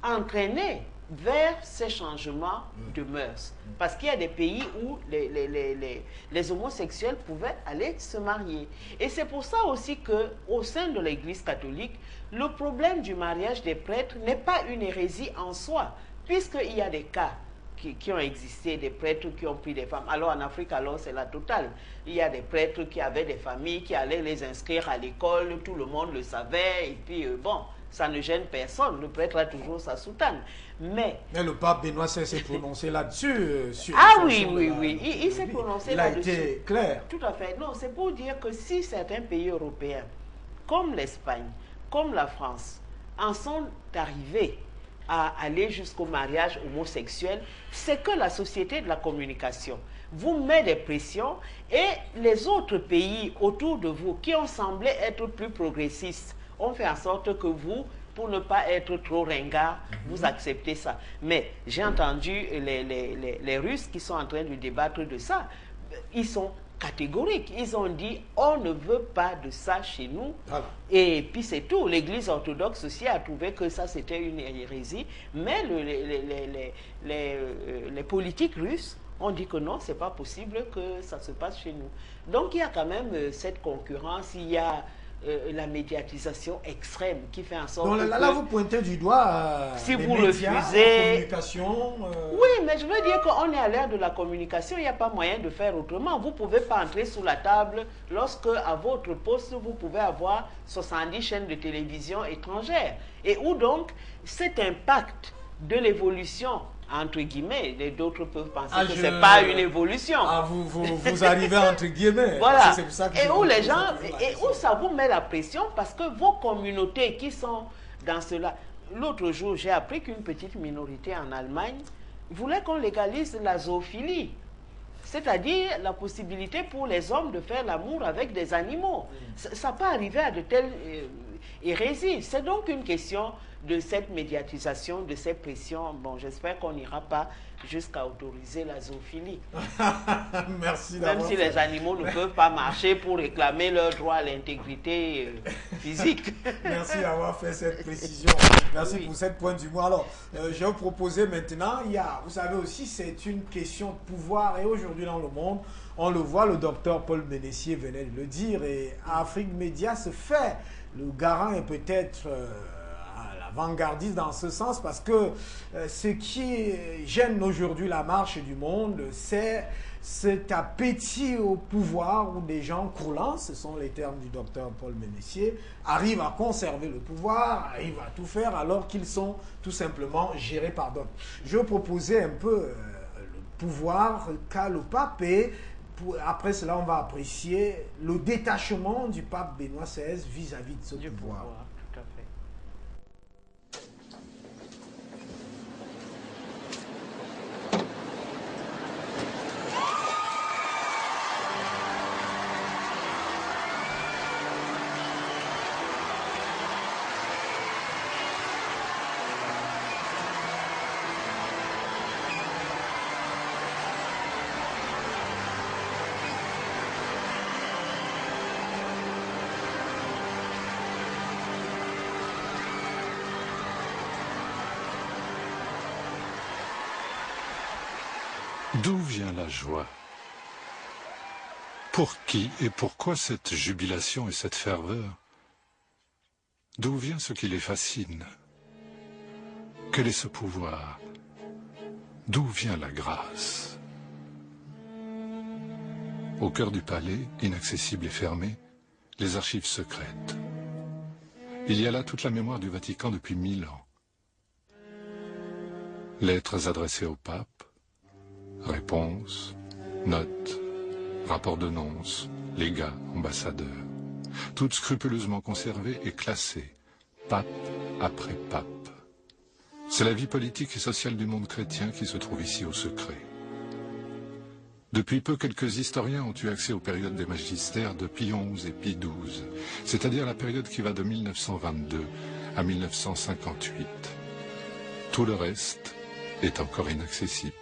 entraînés vers ces changements de mœurs. Parce qu'il y a des pays où les homosexuels pouvaient aller se marier. Et c'est pour ça aussi qu'au sein de l'Église catholique, le problème du mariage des prêtres n'est pas une hérésie en soi, puisqu'il y a des cas qui ont existé, des prêtres qui ont pris des femmes. Alors en Afrique, alors c'est la totale. Il y a des prêtres qui avaient des familles, qui allaient les inscrire à l'école, tout le monde le savait, et puis bon, ça ne gêne personne. Le prêtre a toujours sa soutane. Mais le pape Benoît XVI s'est prononcé là-dessus. Oui. Il s'est prononcé là-dessus. Il a été clair. Tout à fait. Non, c'est pour dire que si certains pays européens, comme l'Espagne, comme la France, en sont arrivés à aller jusqu'au mariage homosexuel, c'est que la société de la communication vous met des pressions et les autres pays autour de vous qui ont semblé être plus progressistes ont fait en sorte que vous pour ne pas être trop ringard, vous acceptez ça. Mais j'ai entendu les Russes qui sont en train de débattre de ça. Ils sont catégoriques. Ils ont dit, on ne veut pas de ça chez nous. Voilà. Et puis c'est tout. L'Église orthodoxe aussi a trouvé que ça c'était une hérésie. Mais les politiques russes ont dit que non, c'est pas possible que ça se passe chez nous. Donc il y a quand même cette concurrence, il y a la médiatisation extrême qui fait en sorte donc, là, vous pointez du doigt si les vous médias, refusez, la communication. Oui, mais je veux dire qu'on est à l'ère de la communication, il n'y a pas moyen de faire autrement. Vous ne pouvez pas entrer sous la table lorsque à votre poste vous pouvez avoir 70 chaînes de télévision étrangères. Et où donc cet impact de l'évolution, entre guillemets, d'autres peuvent penser que ce n'est pas une évolution. Vous arrivez entre guillemets. Voilà. C'est pour ça que et où les gens, et où ça vous met la pression parce que vos communautés qui sont dans cela. L'autre jour, j'ai appris qu'une petite minorité en Allemagne voulait qu'on légalise la zoophilie. C'est-à-dire la possibilité pour les hommes de faire l'amour avec des animaux. Ça peut arriver à de telles hérésies. C'est donc une question de cette médiatisation, de ces pressions. Bon, j'espère qu'on n'ira pas jusqu'à autoriser la zoophilie. Merci Même si les animaux ne peuvent pas marcher pour réclamer leur droit à l'intégrité physique. Merci d'avoir fait cette précision. Merci pour cette pointe d'humour. Alors, je vais vous proposer maintenant, vous savez aussi, c'est une question de pouvoir. Et aujourd'hui dans le monde, on le voit, le docteur Paul Ménessier venait de le dire, et Afrique Média se fait. Le garant est peut-être avant-gardiste dans ce sens parce que ce qui gêne aujourd'hui la marche du monde, c'est cet appétit au pouvoir où des gens croulants, ce sont les termes du docteur Paul Ménessier, arrivent à conserver le pouvoir, arrivent à tout faire alors qu'ils sont tout simplement gérés par d'autres. Je vais proposer un peu le pouvoir qu'a le pape et après cela on va apprécier le détachement du pape Benoît XVI vis-à-vis de ce pouvoir. Tout à fait. D'où vient la joie? Pour qui et pourquoi cette jubilation et cette ferveur? D'où vient ce qui les fascine? Quel est ce pouvoir? D'où vient la grâce? Au cœur du palais, inaccessible et fermé, les archives secrètes. Il y a là toute la mémoire du Vatican depuis 1000 ans. Lettres adressées au pape, réponses, notes, rapports de nonces, légats, ambassadeurs, toutes scrupuleusement conservées et classées, pape après pape. C'est la vie politique et sociale du monde chrétien qui se trouve ici au secret. Depuis peu, quelques historiens ont eu accès aux périodes des magistères de Pie XI et Pie XII, c'est-à-dire la période qui va de 1922 à 1958. Tout le reste est encore inaccessible.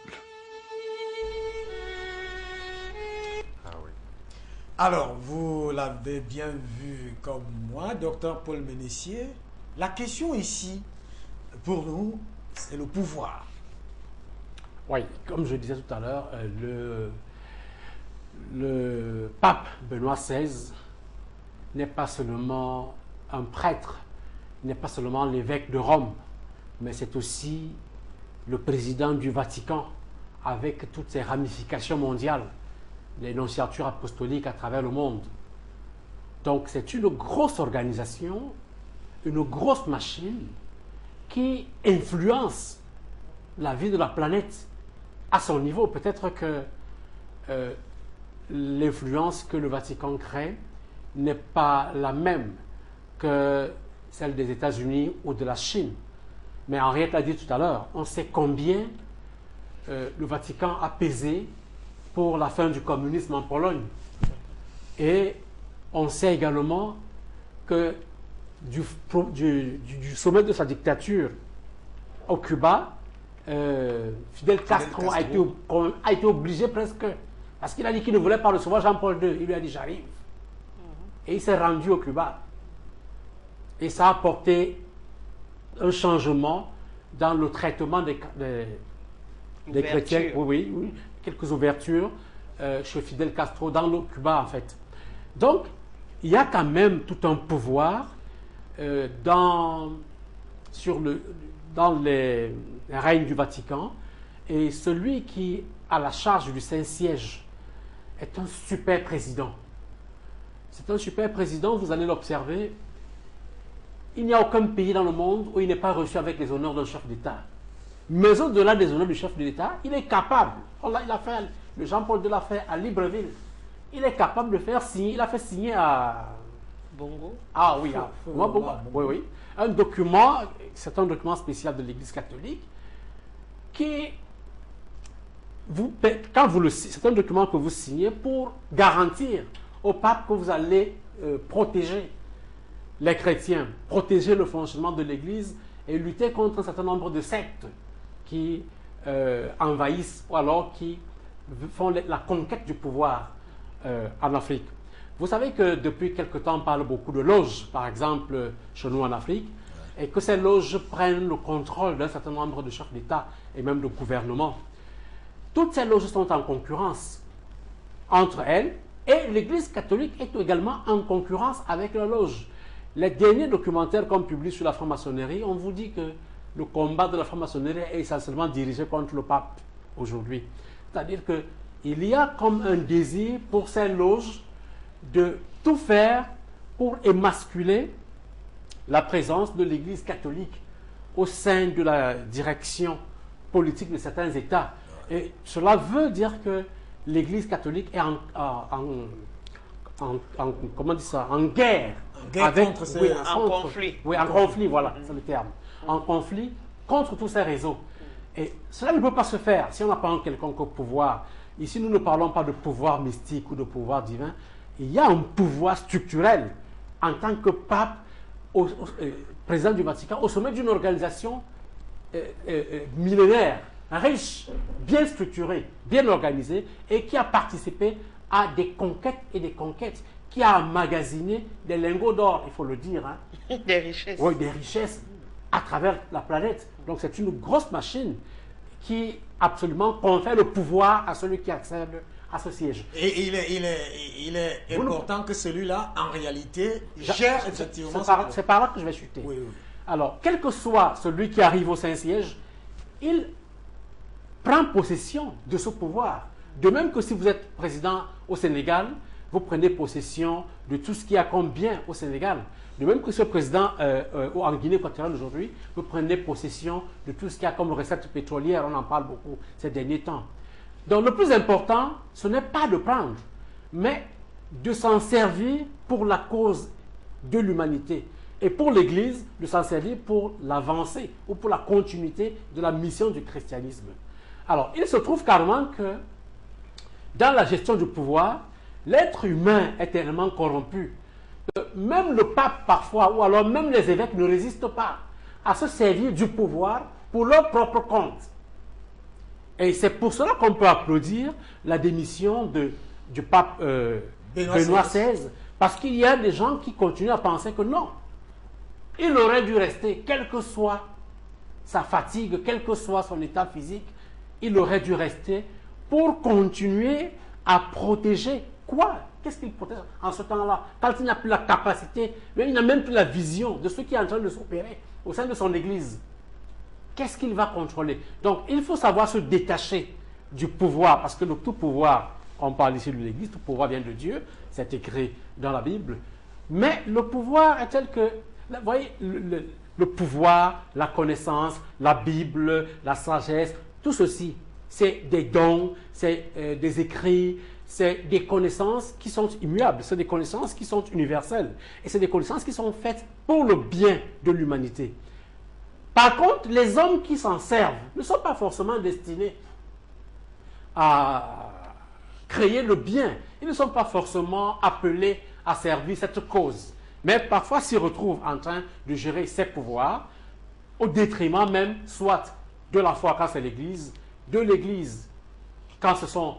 Alors, vous l'avez bien vu comme moi, docteur Paul Ménessier. La question ici, pour nous, c'est le pouvoir. Oui, comme je disais tout à l'heure, le pape Benoît XVI n'est pas seulement un prêtre, n'est pas seulement l'évêque de Rome, mais c'est aussi le président du Vatican, avec toutes ses ramifications mondiales, les nonciatures apostoliques à travers le monde. Donc c'est une grosse organisation, une grosse machine qui influence la vie de la planète à son niveau. Peut-être que l'influence que le Vatican crée n'est pas la même que celle des États-Unis ou de la Chine. Mais Henriette l'a dit tout à l'heure, on sait combien le Vatican a pesé pour la fin du communisme en Pologne. Et on sait également que du sommet de sa dictature au Cuba, Fidel Castro a été obligé presque, parce qu'il a dit qu'il ne voulait pas recevoir Jean-Paul II. Il lui a dit j'arrive. Et il s'est rendu au Cuba. Et ça a apporté un changement dans le traitement des chrétiens. Oui, quelques ouvertures chez Fidel Castro dans le Cuba en fait. Donc, il y a quand même tout un pouvoir dans les règnes du Vatican, et celui qui a la charge du Saint-Siège est un super président. C'est un super président, vous allez l'observer. Il n'y a aucun pays dans le monde où il n'est pas reçu avec les honneurs d'un chef d'État. Mais au-delà des honneurs du chef de l'État, il est capable. Le Jean-Paul II l'a fait à Libreville. Il est capable de faire signer, il a fait signer à Bongo. Ah oui, Bongo. Oui. Un document, c'est un document spécial de l'Église catholique qui, c'est un document que vous signez pour garantir au pape que vous allez protéger les chrétiens, protéger le fonctionnement de l'Église et lutter contre un certain nombre de sectes qui envahissent ou alors qui font la conquête du pouvoir en Afrique. Vous savez que depuis quelque temps, on parle beaucoup de loges, par exemple, chez nous en Afrique, et que ces loges prennent le contrôle d'un certain nombre de chefs d'État et même de gouvernement. Toutes ces loges sont en concurrence entre elles, et l'Église catholique est également en concurrence avec la loge. Les derniers documentaires qu'on publie sur la franc-maçonnerie, on vous dit que le combat de la franc-maçonnerie est essentiellement dirigé contre le pape aujourd'hui. C'est-à-dire qu'il y a comme un désir pour ces loges de tout faire pour émasculer la présence de l'Église catholique au sein de la direction politique de certains États. Et cela veut dire que l'Église catholique est en guerre. En conflit, voilà, c'est le terme. En conflit contre tous ces réseaux. Et cela ne peut pas se faire si on n'a pas un quelconque pouvoir. Ici, nous ne parlons pas de pouvoir mystique ou de pouvoir divin. Il y a un pouvoir structurel en tant que pape, président du Vatican, au sommet d'une organisation millénaire, riche, bien structurée, bien organisée, et qui a participé à des conquêtes, qui a emmagasiné des lingots d'or, il faut le dire. Hein. Des richesses. Oui, des richesses à travers la planète. Donc c'est une grosse machine qui absolument confère le pouvoir à celui qui accède à ce siège. Et il est important que celui-là, en réalité, gère effectivement... C'est par là que je vais chuter. Oui. Alors, quel que soit celui qui arrive au Saint-Siège, il prend possession de ce pouvoir. De même que si vous êtes président au Sénégal, vous prenez possession de tout ce qu'il y a comme bien au Sénégal. De même que ce président en Guinée équatoriale aujourd'hui, vous prenez possession de tout ce qu'il y a comme recette pétrolière. On en parle beaucoup ces derniers temps. Donc le plus important, ce n'est pas de prendre, mais de s'en servir pour la cause de l'humanité. Et pour l'Église, de s'en servir pour l'avancée ou pour la continuité de la mission du christianisme. Alors, il se trouve carrément que dans la gestion du pouvoir, l'être humain est tellement corrompu que même le pape parfois, ou alors même les évêques ne résistent pas à se servir du pouvoir pour leur propre compte. Et c'est pour cela qu'on peut applaudir la démission du pape Benoît XVI, parce qu'il y a des gens qui continuent à penser que non, il aurait dû rester, quelle que soit sa fatigue, quel que soit son état physique, il aurait dû rester pour continuer à protéger quoi? Qu'est-ce qu'il protège en ce temps-là? Quand il n'a plus la capacité, mais il n'a même plus la vision de ce qui est en train de s'opérer au sein de son Église. Qu'est-ce qu'il va contrôler? Donc, il faut savoir se détacher du pouvoir, parce que tout pouvoir, on parle ici de l'Église, tout pouvoir vient de Dieu, c'est écrit dans la Bible, mais le pouvoir est tel que, vous voyez, le pouvoir, la connaissance, la Bible, la sagesse, tout ceci, c'est des dons, c'est des écrits, c'est des connaissances qui sont immuables, c'est des connaissances qui sont universelles, et c'est des connaissances qui sont faites pour le bien de l'humanité. Par contre, les hommes qui s'en servent ne sont pas forcément destinés à créer le bien. Ils ne sont pas forcément appelés à servir cette cause. Mais parfois s'y retrouve en train de gérer ses pouvoirs au détriment même, soit de la foi quand c'est l'Église, de l'Église quand ce sont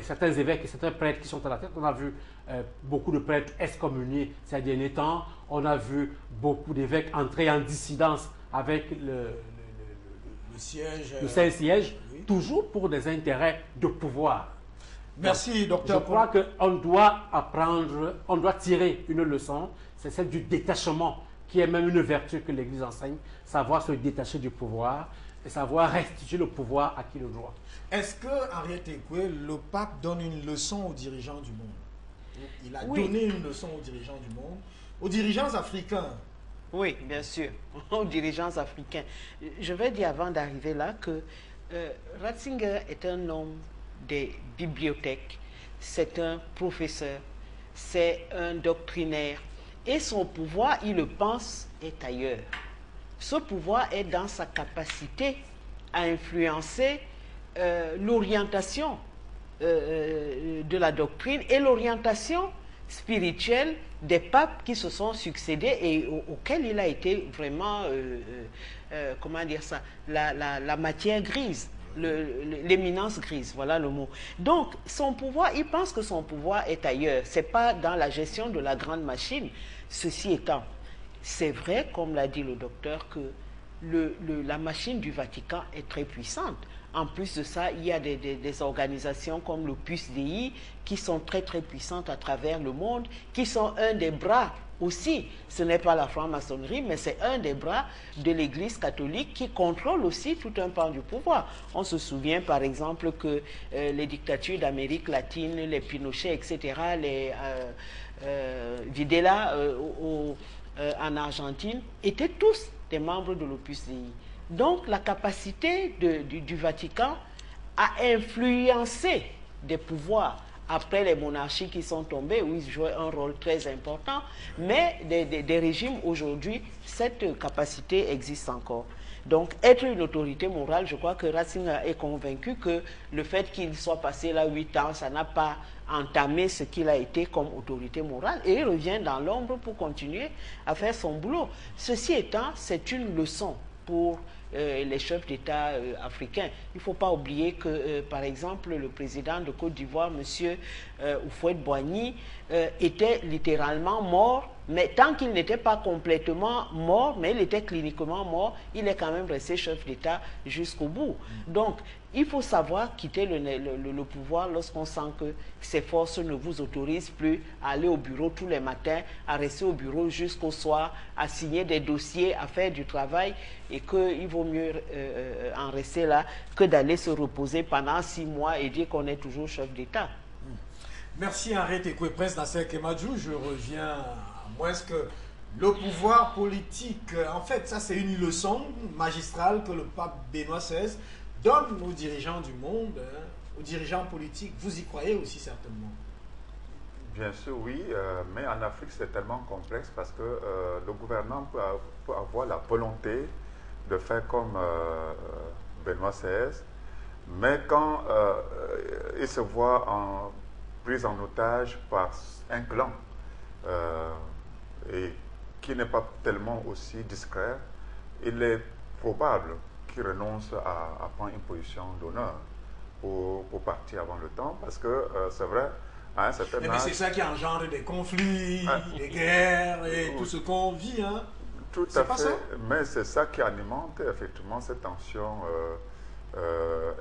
certains évêques et certains prêtres qui sont à la tête. On a vu beaucoup de prêtres excommuniés ces derniers temps. On a vu beaucoup d'évêques entrer en dissidence avec le Saint-Siège, oui. Toujours pour des intérêts de pouvoir. Merci, docteur. Je crois qu'on doit apprendre, on doit tirer une leçon, c'est celle du détachement, qui est même une vertu que l'Église enseigne, savoir se détacher du pouvoir et savoir restituer le pouvoir à qui le doit. Est-ce que, Henriette Ekwe, le pape donne une leçon aux dirigeants du monde? Il a donné une leçon aux dirigeants du monde, aux dirigeants africains. Oui, bien sûr, aux dirigeants africains. Je vais dire avant d'arriver là que Ratzinger est un homme des bibliothèques, c'est un professeur, c'est un doctrinaire. Et son pouvoir, il le pense, est ailleurs. Ce pouvoir est dans sa capacité à influencer l'orientation de la doctrine et l'orientation spirituelle des papes qui se sont succédés et auxquels il a été vraiment, comment dire ça, la matière grise, l'éminence grise, voilà le mot. Donc, son pouvoir, il pense que son pouvoir est ailleurs. Ce n'est pas dans la gestion de la grande machine. Ceci étant, c'est vrai, comme l'a dit le docteur, que la machine du Vatican est très puissante. En plus de ça, il y a des organisations comme l'Opus Dei qui sont très très puissantes à travers le monde, qui sont un des bras aussi. Ce n'est pas la franc-maçonnerie, mais c'est un des bras de l'Église catholique qui contrôle aussi tout un pan du pouvoir. On se souvient par exemple que les dictatures d'Amérique latine, les Pinochet, etc., les Videla en Argentine, étaient tous des membres de l'Opus Dei. Donc la capacité du Vatican à influencer des pouvoirs après les monarchies qui sont tombées, où ils jouaient un rôle très important, mais des régimes aujourd'hui, cette capacité existe encore. Donc être une autorité morale, je crois que Ratzinger est convaincu que le fait qu'il soit passé là 8 ans, ça n'a pas entamé ce qu'il a été comme autorité morale, et il revient dans l'ombre pour continuer à faire son boulot. Ceci étant, c'est une leçon pour les chefs d'État africains. Il ne faut pas oublier que, par exemple, le président de Côte d'Ivoire, M. Houphouët-Boigny, était littéralement mort, mais tant qu'il n'était pas complètement mort, mais il était cliniquement mort, il est quand même resté chef d'État jusqu'au bout. Donc, il faut savoir quitter le pouvoir lorsqu'on sent que ses forces ne vous autorisent plus à aller au bureau tous les matins, à rester au bureau jusqu'au soir, à signer des dossiers, à faire du travail, et qu'il vaut mieux en rester là que d'aller se reposer pendant 6 mois et dire qu'on est toujours chef d'État. Merci Henriette Ekwe, Prince Nasser Kemadjou. Je reviens à moins que le pouvoir politique, en fait, ça c'est une leçon magistrale que le pape Benoît XVI donne aux dirigeants du monde, aux dirigeants politiques. Vous y croyez aussi certainement? Bien sûr, oui, mais en Afrique c'est tellement complexe parce que le gouvernement peut avoir la volonté de faire comme Benoît XVI, mais quand il se voit pris en otage par un clan et qui n'est pas tellement aussi discret, il est probable qu'il renonce à prendre une position d'honneur pour partir avant le temps, parce que c'est vrai, à un certain âge... Mais c'est ça qui engendre des conflits, des guerres et tout ce qu'on vit, hein? Tout à fait, mais c'est ça qui alimente effectivement cette tension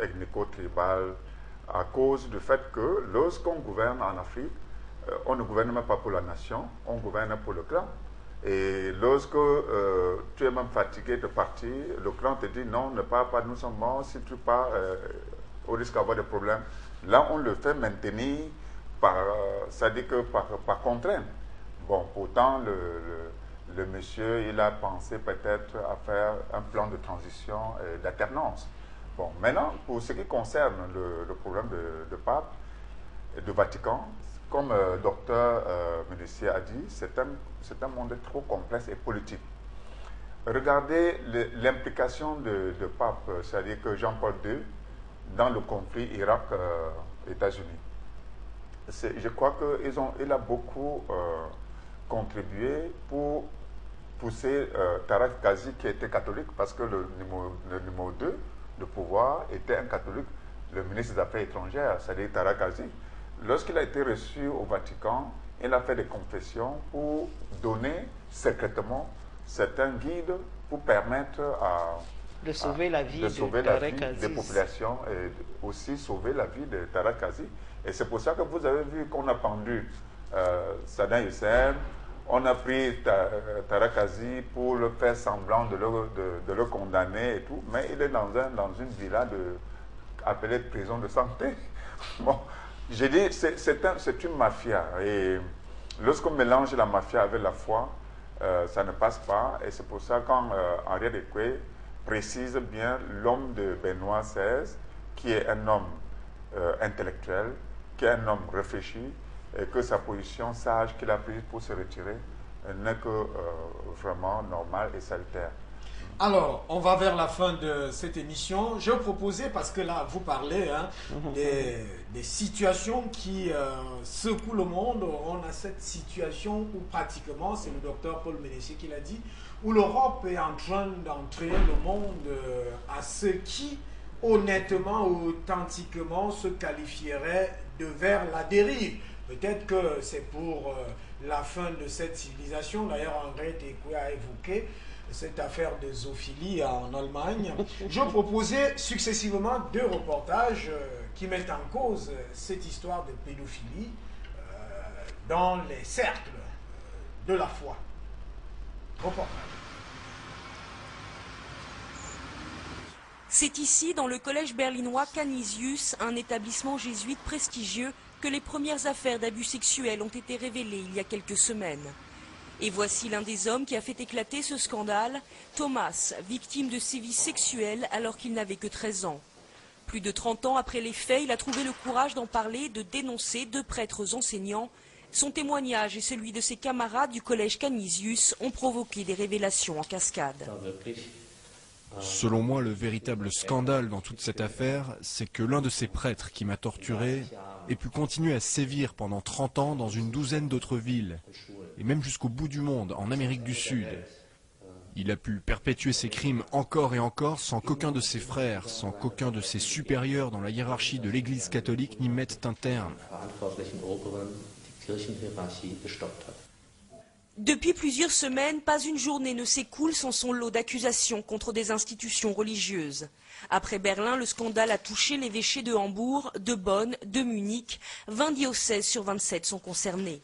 ethnico-tribale, à cause du fait que lorsqu'on gouverne en Afrique, on ne gouverne même pas pour la nation, on gouverne pour le clan. Et lorsque tu es même fatigué de partir, le clan te dit non, ne pars pas, nous sommes morts, si tu pars, au risque d'avoir des problèmes. Là, on le fait maintenir, c'est-à-dire que par contrainte. Bon, pourtant, le monsieur, il a pensé peut-être à faire un plan de transition et d'alternance. Bon, maintenant, pour ce qui concerne le problème de pape et de Vatican, comme le docteur Mélissier a dit, c'est un monde trop complexe et politique. Regardez l'implication de pape, c'est-à-dire que Jean-Paul II, dans le conflit Irak-États-Unis. Je crois qu'il a beaucoup contribué pour pousser Tarak Kazi, qui était catholique, parce que le numéro 2 de pouvoir était un catholique, le ministre des Affaires étrangères, c'est-à-dire Tarak Kazi. Lorsqu'il a été reçu au Vatican, il a fait des confessions pour donner secrètement certains guides pour permettre de sauver la vie des populations et aussi sauver la vie de Tarak Kazi. Et c'est pour ça que vous avez vu qu'on a pendu Saddam Hussein, on a pris Tarak Kazi pour le faire semblant de le condamner et tout, mais il est dans une villa appelée prison de santé. Bon, j'ai dit, c'est une mafia. Et lorsqu'on mélange la mafia avec la foi, ça ne passe pas. Et c'est pour ça quand Henri Adékoué précise bien l'homme de Benoît XVI, qui est un homme intellectuel, qui est un homme réfléchi, et que sa position sage qu'il a prise pour se retirer n'est que vraiment normale et salutaire. Alors, on va vers la fin de cette émission. Je proposais, parce que là, vous parlez des situations qui secouent le monde. On a cette situation où pratiquement, c'est le docteur Paul Ménessier qui l'a dit, où l'Europe est en train d'entraîner le monde à ce qui, honnêtement, authentiquement, se qualifierait de vers la dérive. Peut-être que c'est pour la fin de cette civilisation. D'ailleurs, Henri Adékoué a évoqué cette affaire de zoophilie en Allemagne. Je proposais successivement 2 reportages qui mettent en cause cette histoire de pédophilie dans les cercles de la foi. Reportage. C'est ici, dans le collège berlinois Canisius, un établissement jésuite prestigieux, que les premières affaires d'abus sexuels ont été révélées il y a quelques semaines. Et voici l'un des hommes qui a fait éclater ce scandale, Thomas, victime de sévices sexuels alors qu'il n'avait que 13 ans. Plus de 30 ans après les faits, il a trouvé le courage d'en parler, de dénoncer 2 prêtres enseignants. Son témoignage et celui de ses camarades du collège Canisius ont provoqué des révélations en cascade. Selon moi, le véritable scandale dans toute cette affaire, c'est que l'un de ces prêtres qui m'a torturé ait pu continuer à sévir pendant 30 ans dans une douzaine d'autres villes, et même jusqu'au bout du monde, en Amérique du Sud. Il a pu perpétuer ses crimes encore et encore sans qu'aucun de ses frères, sans qu'aucun de ses supérieurs dans la hiérarchie de l'Église catholique n'y mette un terme. Depuis plusieurs semaines, pas une journée ne s'écoule sans son lot d'accusations contre des institutions religieuses. Après Berlin, le scandale a touché l'évêché de Hambourg, de Bonn, de Munich. 20 diocèses sur 27 sont concernés.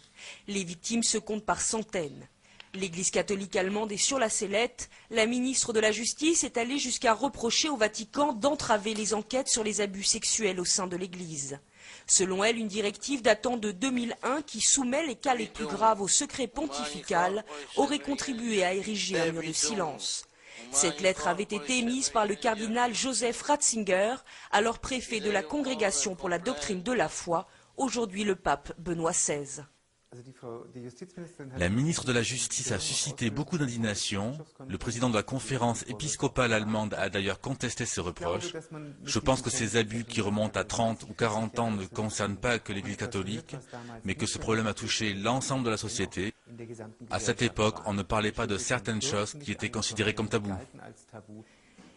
Les victimes se comptent par centaines. L'Église catholique allemande est sur la sellette. La ministre de la Justice est allée jusqu'à reprocher au Vatican d'entraver les enquêtes sur les abus sexuels au sein de l'Église. Selon elle, une directive datant de 2001 qui soumet les cas les plus graves au secret pontifical aurait contribué à ériger un mur de silence. Cette lettre avait été émise par le cardinal Joseph Ratzinger, alors préfet de la Congrégation pour la doctrine de la foi, aujourd'hui le pape Benoît XVI. La ministre de la Justice a suscité beaucoup d'indignation. Le président de la conférence épiscopale allemande a d'ailleurs contesté ces reproches. Je pense que ces abus qui remontent à 30 ou 40 ans ne concernent pas que l'Église catholique, mais que ce problème a touché l'ensemble de la société. À cette époque, on ne parlait pas de certaines choses qui étaient considérées comme tabous.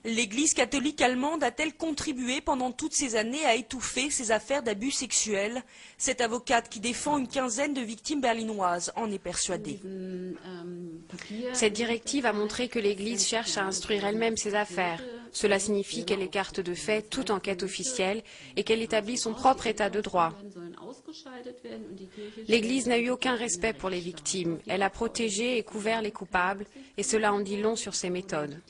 L'Église catholique allemande a-t-elle contribué pendant toutes ces années à étouffer ces affaires d'abus sexuels? Cette avocate qui défend une quinzaine de victimes berlinoises en est persuadée. Cette directive a montré que l'Église cherche à instruire elle-même ses affaires. Cela signifie qu'elle écarte de fait toute enquête officielle et qu'elle établit son propre état de droit. L'Église n'a eu aucun respect pour les victimes. Elle a protégé et couvert les coupables, et cela en dit long sur ses méthodes.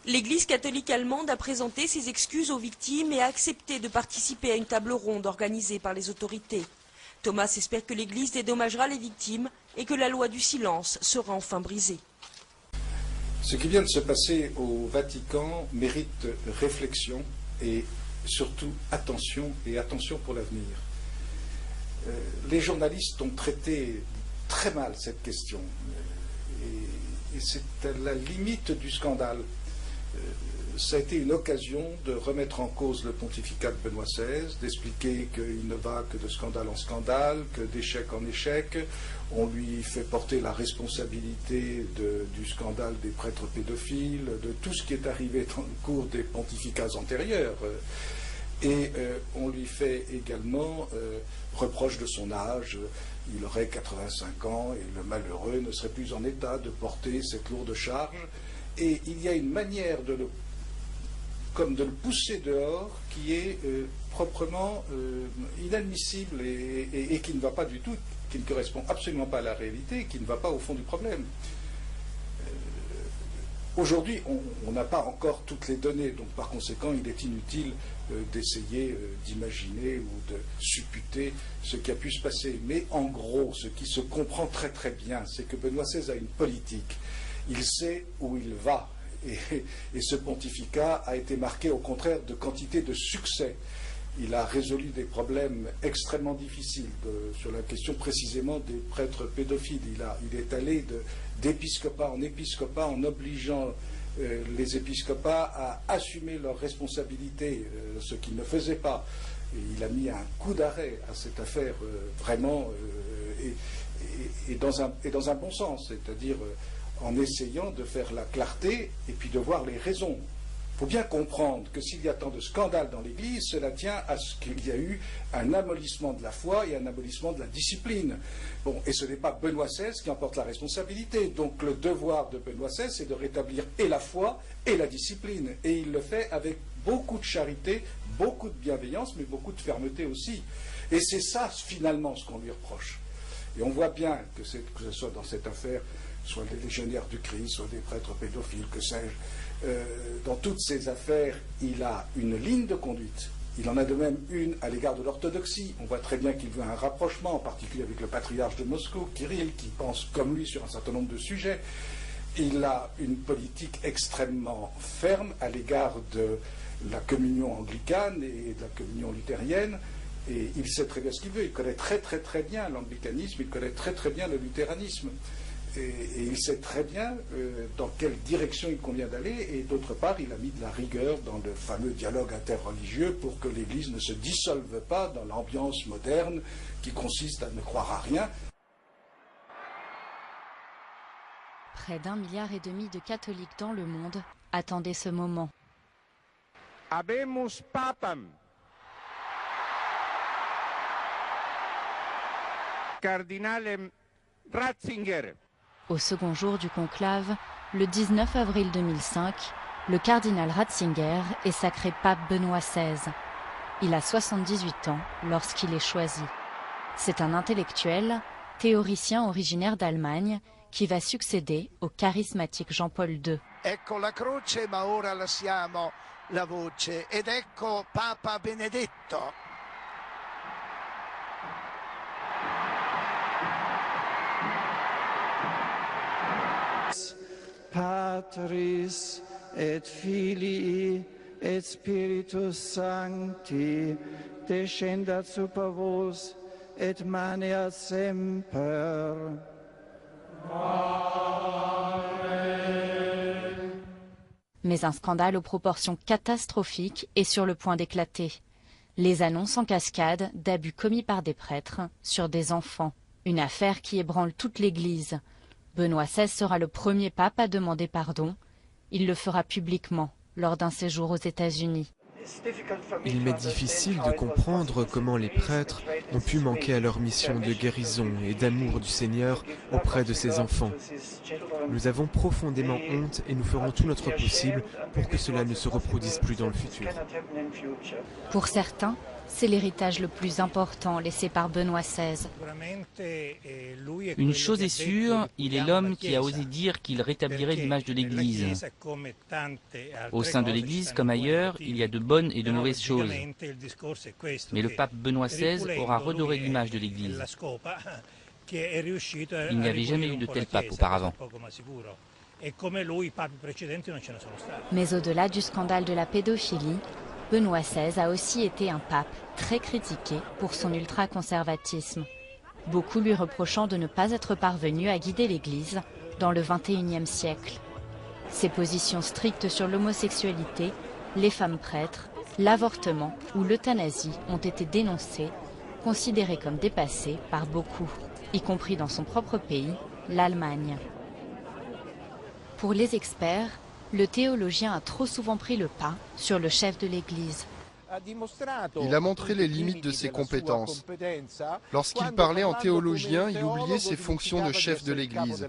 L'Église catholique allemande a présenté ses excuses aux victimes et a accepté de participer à une table ronde organisée par les autorités. Thomas espère que l'Église dédommagera les victimes et que la loi du silence sera enfin brisée. Ce qui vient de se passer au Vatican mérite réflexion et surtout attention, et attention pour l'avenir. Les journalistes ont traité très mal cette question et c'est à la limite du scandale. ça a été une occasion de remettre en cause le pontificat de Benoît XVI, d'expliquer qu'il ne va que de scandale en scandale, que d'échec en échec. On lui fait porter la responsabilité du scandale des prêtres pédophiles, de tout ce qui est arrivé dans le cours des pontificats antérieurs. Et on lui fait également reproche de son âge. Il aurait 85 ans et le malheureux ne serait plus en état de porter cette lourde charge. Et il y a une manière de le pousser dehors qui est proprement inadmissible et qui ne va pas du tout, qui ne correspond absolument pas à la réalité, qui ne va pas au fond du problème. Aujourd'hui, on n'a pas encore toutes les données, donc par conséquent, il est inutile d'essayer d'imaginer ou de supputer ce qui a pu se passer. Mais en gros, ce qui se comprend très très bien, c'est que Benoît XVI a une politique. Il sait où il va. Et ce pontificat a été marqué au contraire de quantité de succès. Il a résolu des problèmes extrêmement difficiles sur la question précisément des prêtres pédophiles. Il est allé d'épiscopat en épiscopat en obligeant les épiscopats à assumer leurs responsabilités, ce qu'ils ne faisaient pas. Et il a mis un coup d'arrêt à cette affaire vraiment et dans un bon sens, c'est-à-dire en essayant de faire la clarté et puis de voir les raisons. Il faut bien comprendre que s'il y a tant de scandales dans l'Église, cela tient à ce qu'il y a eu un amollissement de la foi et un amollissement de la discipline. Bon, et ce n'est pas Benoît XVI qui en porte la responsabilité. Donc le devoir de Benoît XVI, c'est de rétablir et la foi et la discipline. Et il le fait avec beaucoup de charité, beaucoup de bienveillance, mais beaucoup de fermeté aussi. Et c'est ça, finalement, ce qu'on lui reproche. Et on voit bien que ce soit dans cette affaire, soit des légionnaires du Christ, soit des prêtres pédophiles, que sais-je, dans toutes ces affaires, il a une ligne de conduite. Il en a de même une à l'égard de l'orthodoxie. On voit très bien qu'il veut un rapprochement, en particulier avec le patriarche de Moscou, Kirill, qui pense comme lui sur un certain nombre de sujets. Il a une politique extrêmement ferme à l'égard de la communion anglicane et de la communion luthérienne. Et il sait très bien ce qu'il veut. Il connaît très très très bien l'anglicanisme, il connaît très très bien le luthéranisme. Et il sait très bien dans quelle direction il convient d'aller, et d'autre part, il a mis de la rigueur dans le fameux dialogue interreligieux pour que l'Église ne se dissolve pas dans l'ambiance moderne qui consiste à ne croire à rien. Près d'1,5 milliard de catholiques dans le monde attendaient ce moment. Habemus papam. Cardinalem Ratzinger. Au second jour du conclave, le 19 avril 2005, le cardinal Ratzinger est sacré pape Benoît XVI. Il a 78 ans lorsqu'il est choisi. C'est un intellectuel, théoricien originaire d'Allemagne, qui va succéder au charismatique Jean-Paul II. Ecco la croce, ma ora lasciamo la voce, ed ecco Papa Benedetto. Patris et Filii et Spiritus Sancti, descendat super vos et maneat semper. Mais un scandale aux proportions catastrophiques est sur le point d'éclater. Les annonces en cascade d'abus commis par des prêtres sur des enfants. Une affaire qui ébranle toute l'Église. Benoît XVI sera le premier pape à demander pardon. Il le fera publiquement lors d'un séjour aux États-Unis. Il m'est difficile de comprendre comment les prêtres ont pu manquer à leur mission de guérison et d'amour du Seigneur auprès de ses enfants. Nous avons profondément honte et nous ferons tout notre possible pour que cela ne se reproduise plus dans le futur. Pour certains, c'est l'héritage le plus important laissé par Benoît XVI. Une chose est sûre, il est l'homme qui a osé dire qu'il rétablirait l'image de l'Église. Au sein de l'Église, comme ailleurs, il y a de bonnes et de mauvaises choses. Mais le pape Benoît XVI aura redoré l'image de l'Église. Il n'y avait jamais eu de tel pape auparavant. Mais au-delà du scandale de la pédophilie, Benoît XVI a aussi été un pape très critiqué pour son ultra-conservatisme. Beaucoup lui reprochant de ne pas être parvenu à guider l'Église dans le XXIe siècle. Ses positions strictes sur l'homosexualité, les femmes prêtres, l'avortement ou l'euthanasie ont été dénoncées, considérées comme dépassées par beaucoup, y compris dans son propre pays, l'Allemagne. Pour les experts, le théologien a trop souvent pris le pas sur le chef de l'Église. Il a montré les limites de ses compétences. Lorsqu'il parlait en théologien, il oubliait ses fonctions de chef de l'Église.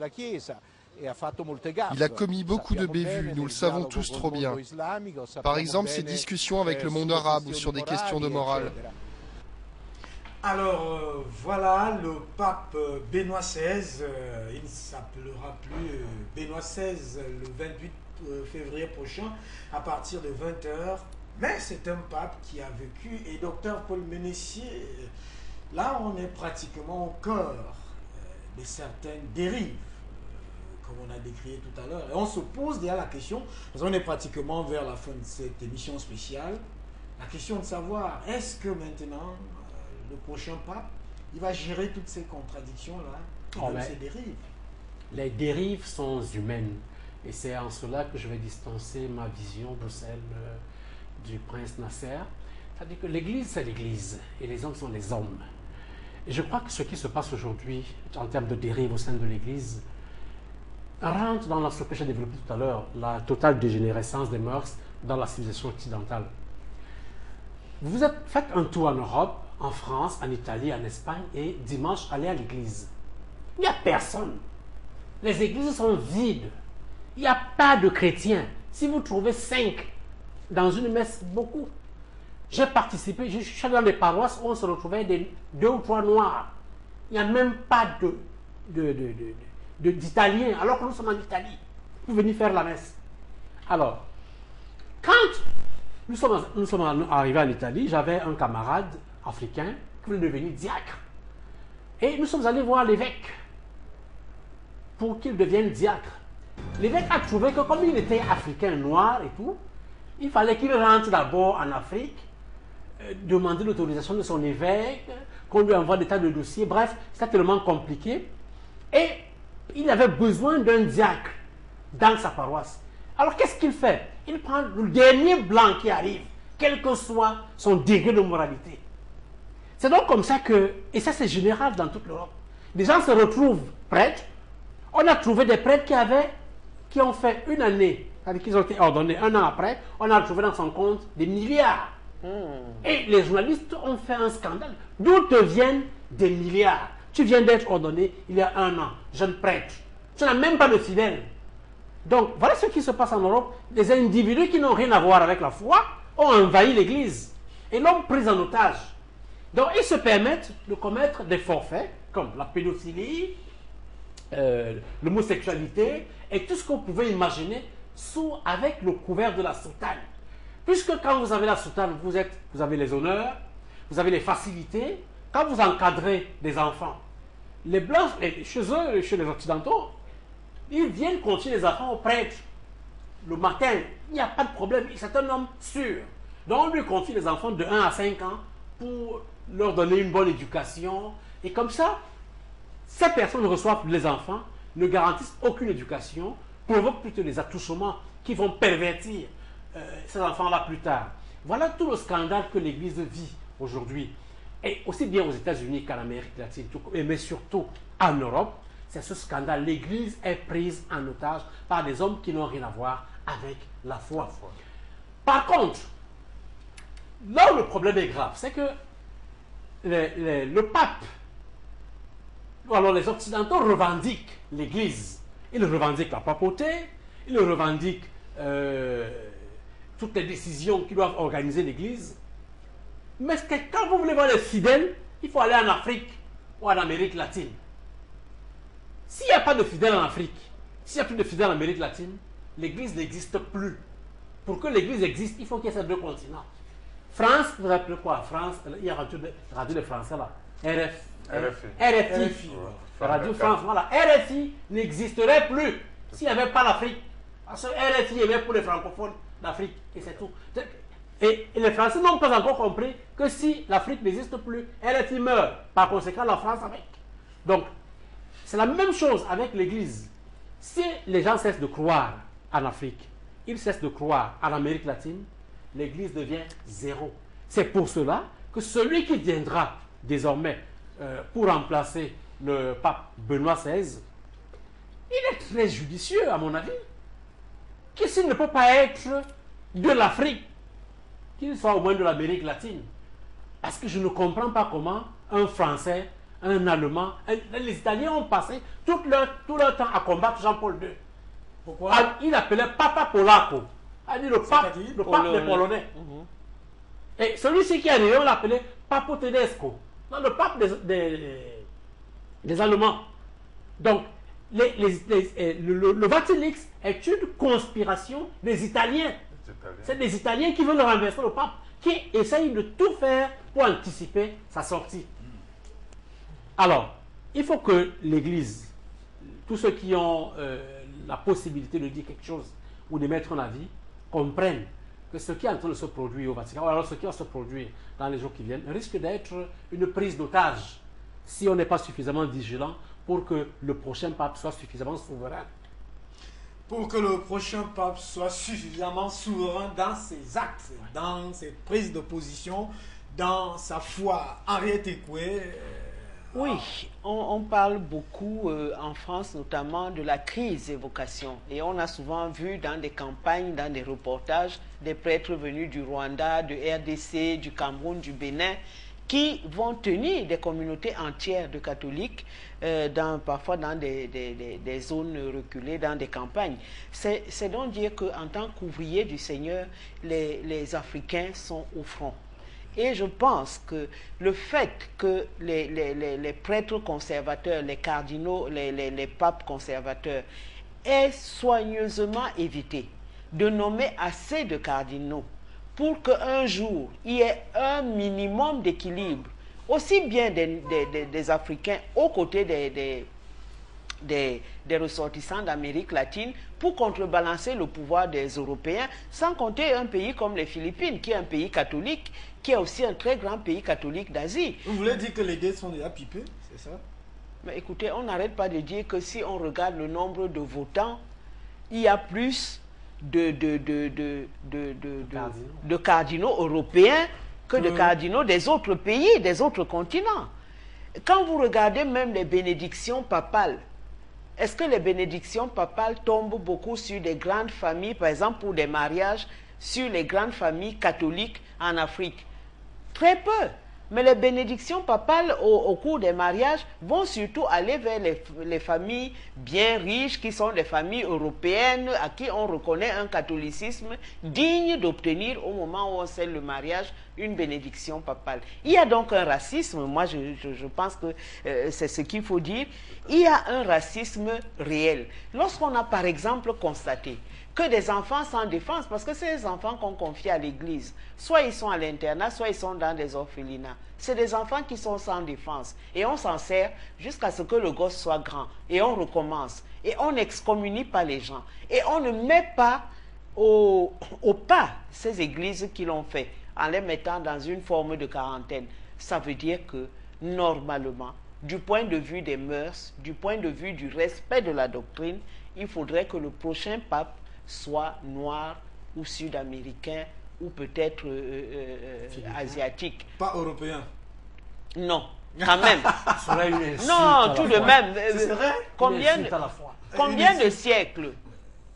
Il a commis beaucoup de bévues, nous le savons tous trop bien. Par exemple, ses discussions avec le monde arabe ou sur des questions de morale. Alors voilà, le pape Benoît XVI, il ne s'appellera plus Benoît XVI le 28 février prochain à partir de 20h. Mais c'est un pape qui a vécu, et docteur Paul Ménessier, là on est pratiquement au cœur de certaines dérives, comme on a décrit tout à l'heure. Et on se pose déjà la question, parce qu'on est pratiquement vers la fin de cette émission spéciale, la question de savoir, est-ce que maintenant, le prochain pape, il va gérer toutes ces contradictions-là, ces dérives? Les dérives sont humaines, et c'est en cela que je vais distancer ma vision de celle du prince Nasser. C'est-à-dire que l'Église, c'est l'Église, et les hommes sont les hommes. Et je crois que ce qui se passe aujourd'hui, en termes de dérive au sein de l'Église, rentre dans ce que j'ai développé tout à l'heure, la totale dégénérescence des mœurs dans la civilisation occidentale. Faites un tour en Europe, en France, en Italie, en Espagne, et dimanche, allez à l'église. Il n'y a personne. Les églises sont vides. Il n'y a pas de chrétiens. Si vous trouvez 5 dans une messe, beaucoup. J'ai participé, je suis allé dans des paroisses où on se retrouvait 2 ou 3 noirs. Il n'y a même pas d'Italiens, alors que nous sommes en Italie. Vous venez faire la messe. Alors, quand nous sommes arrivés en Italie, j'avais un camarade africain qui voulait devenir diacre. Et nous sommes allés voir l'évêque pour qu'il devienne diacre. L'évêque a trouvé que comme il était africain, noir et tout, il fallait qu'il rentre d'abord en Afrique, demander l'autorisation de son évêque, qu'on lui envoie des tas de dossiers. Bref, c'était tellement compliqué. Et il avait besoin d'un diacre dans sa paroisse. Alors qu'est-ce qu'il fait? Il prend le dernier blanc qui arrive, quel que soit son degré de moralité. C'est donc comme ça que, et ça c'est général dans toute l'Europe, les gens se retrouvent prêtres. On a trouvé des prêtres qui ont fait une année, c'est-à-dire qu'ils ont été ordonnés 1 an après, on a trouvé dans son compte des milliards. Et les journalistes ont fait un scandale. D'où te viennent des milliards? Tu viens d'être ordonné il y a 1 an, jeune prêtre. Tu n'as même pas de fidèles. Donc, voilà ce qui se passe en Europe. Les individus qui n'ont rien à voir avec la foi ont envahi l'Église et l'ont prise en otage. Donc, ils se permettent de commettre des forfaits comme la pédophilie, l'homosexualité et tout ce que vous pouvez imaginer avec le couvert de la soutane. Puisque quand vous avez la soutane, vous avez les honneurs, vous avez les facilités. Quand vous encadrez des enfants, les blancs, chez eux, chez les occidentaux, ils viennent confier les enfants aux prêtres. Le matin, il n'y a pas de problème, c'est un homme sûr. Donc on lui confie les enfants de 1 à 5 ans pour leur donner une bonne éducation. Et comme ça, ces personnes reçoivent les enfants, ne garantissent aucune éducation, provoquent plutôt des attouchements qui vont pervertir ces enfants-là plus tard. Voilà tout le scandale que l'Église vit aujourd'hui. Et aussi bien aux États-Unis qu'en Amérique latine, mais surtout en Europe, c'est ce scandale. L'Église est prise en otage par des hommes qui n'ont rien à voir avec la foi. Par contre, là où le problème est grave, c'est que le pape, alors les Occidentaux revendiquent l'Église. Ils revendiquent la papauté, ils revendiquent toutes les décisions qui doivent organiser l'Église. Mais quand vous voulez voir les fidèles, il faut aller en Afrique ou en Amérique latine. S'il n'y a pas de fidèles en Afrique, s'il n'y a plus de fidèles en Amérique latine, l'Église n'existe plus. Pour que l'Église existe, il faut qu'il y ait ces 2 continents. France, vous appelez quoi? France, il y a radio de français là. RFI. Radio France, voilà. RFI n'existerait plus s'il n'y avait pas l'Afrique. Parce que RFI est même pour les francophones d'Afrique, et c'est tout. Et les Français n'ont pas encore compris que si l'Afrique n'existe plus, RFI meurt. Par conséquent, la France avec. Donc, c'est la même chose avec l'Église. Si les gens cessent de croire en Afrique, il cesse de croire en Amérique latine, l'Église devient zéro. C'est pour cela que celui qui viendra désormais pour remplacer le pape Benoît XVI, il est très judicieux à mon avis. Que s'il ne peut pas être de l'Afrique, qu'il soit au moins de l'Amérique latine. Parce que je ne comprends pas comment un Français, un Allemand, les Italiens ont passé tout leur temps à combattre Jean-Paul II. Pourquoi? Il appelait Papa Polacco. Il a dit le pape des Polonais. Et celui-ci qui est arrivé, on l'appelait Papo Tedesco. Non, le pape des Allemands. Donc, le Vatilix est une conspiration des Italiens. C'est des Italiens qui veulent renverser le pape, qui essayent de tout faire pour anticiper sa sortie. Alors, il faut que l'Église, tous ceux qui ont la possibilité de dire quelque chose ou de mettre un avis, comprennent que ce qui est en train de se produire au Vatican, ou alors ce qui va se produire dans les jours qui viennent, risque d'être une prise d'otage si on n'est pas suffisamment vigilant pour que le prochain pape soit suffisamment souverain. Pour que le prochain pape soit suffisamment souverain dans ses actes, dans ses prises de position, dans sa foi. Henriette Ekoué. Oui, on parle beaucoup en France notamment de la crise des vocations. Et on a souvent vu dans des campagnes, dans des reportages, des prêtres venus du Rwanda, du RDC, du Cameroun, du Bénin, qui vont tenir des communautés entières de catholiques, parfois dans des zones reculées, dans des campagnes. C'est donc dire qu'en tant qu'ouvriers du Seigneur, les Africains sont au front. Et je pense que le fait que les prêtres conservateurs, les cardinaux, les papes conservateurs aient soigneusement évité de nommer assez de cardinaux pour qu'un jour, il y ait un minimum d'équilibre, aussi bien des Africains aux côtés des ressortissants d'Amérique latine, pour contrebalancer le pouvoir des Européens, sans compter un pays comme les Philippines, qui est un pays catholique, qui est aussi un très grand pays catholique d'Asie. Vous voulez dire que les gays sont déjà pipés, c'est ça? Mais écoutez, on n'arrête pas de dire que si on regarde le nombre de votants, il y a plus de cardinaux européens que de cardinaux des autres pays, des autres continents. Quand vous regardez même les bénédictions papales, est-ce que les bénédictions papales tombent beaucoup sur des grandes familles, par exemple pour des mariages, sur les grandes familles catholiques en Afrique? Très peu. Mais les bénédictions papales au cours des mariages vont surtout aller vers les familles bien riches, qui sont des familles européennes, à qui on reconnaît un catholicisme digne d'obtenir, au moment où on scelle le mariage, une bénédiction papale. Il y a donc un racisme, moi je pense que c'est ce qu'il faut dire, il y a un racisme réel. Lorsqu'on a par exemple constaté que des enfants sans défense, parce que c'est des enfants qu'on confie à l'église, soit ils sont à l'internat, soit ils sont dans des orphelinats. C'est des enfants qui sont sans défense. Et on s'en sert jusqu'à ce que le gosse soit grand. Et on recommence. Et on n'excommunie pas les gens. Et on ne met pas au pas ces églises qui l'ont fait, en les mettant dans une forme de quarantaine. Ça veut dire que, normalement, du point de vue des mœurs, du point de vue du respect de la doctrine, il faudrait que le prochain pape soit noir ou sud-américain ou peut-être asiatique. Pas européen. Non, quand même. Non, tout de même. Combien de siècles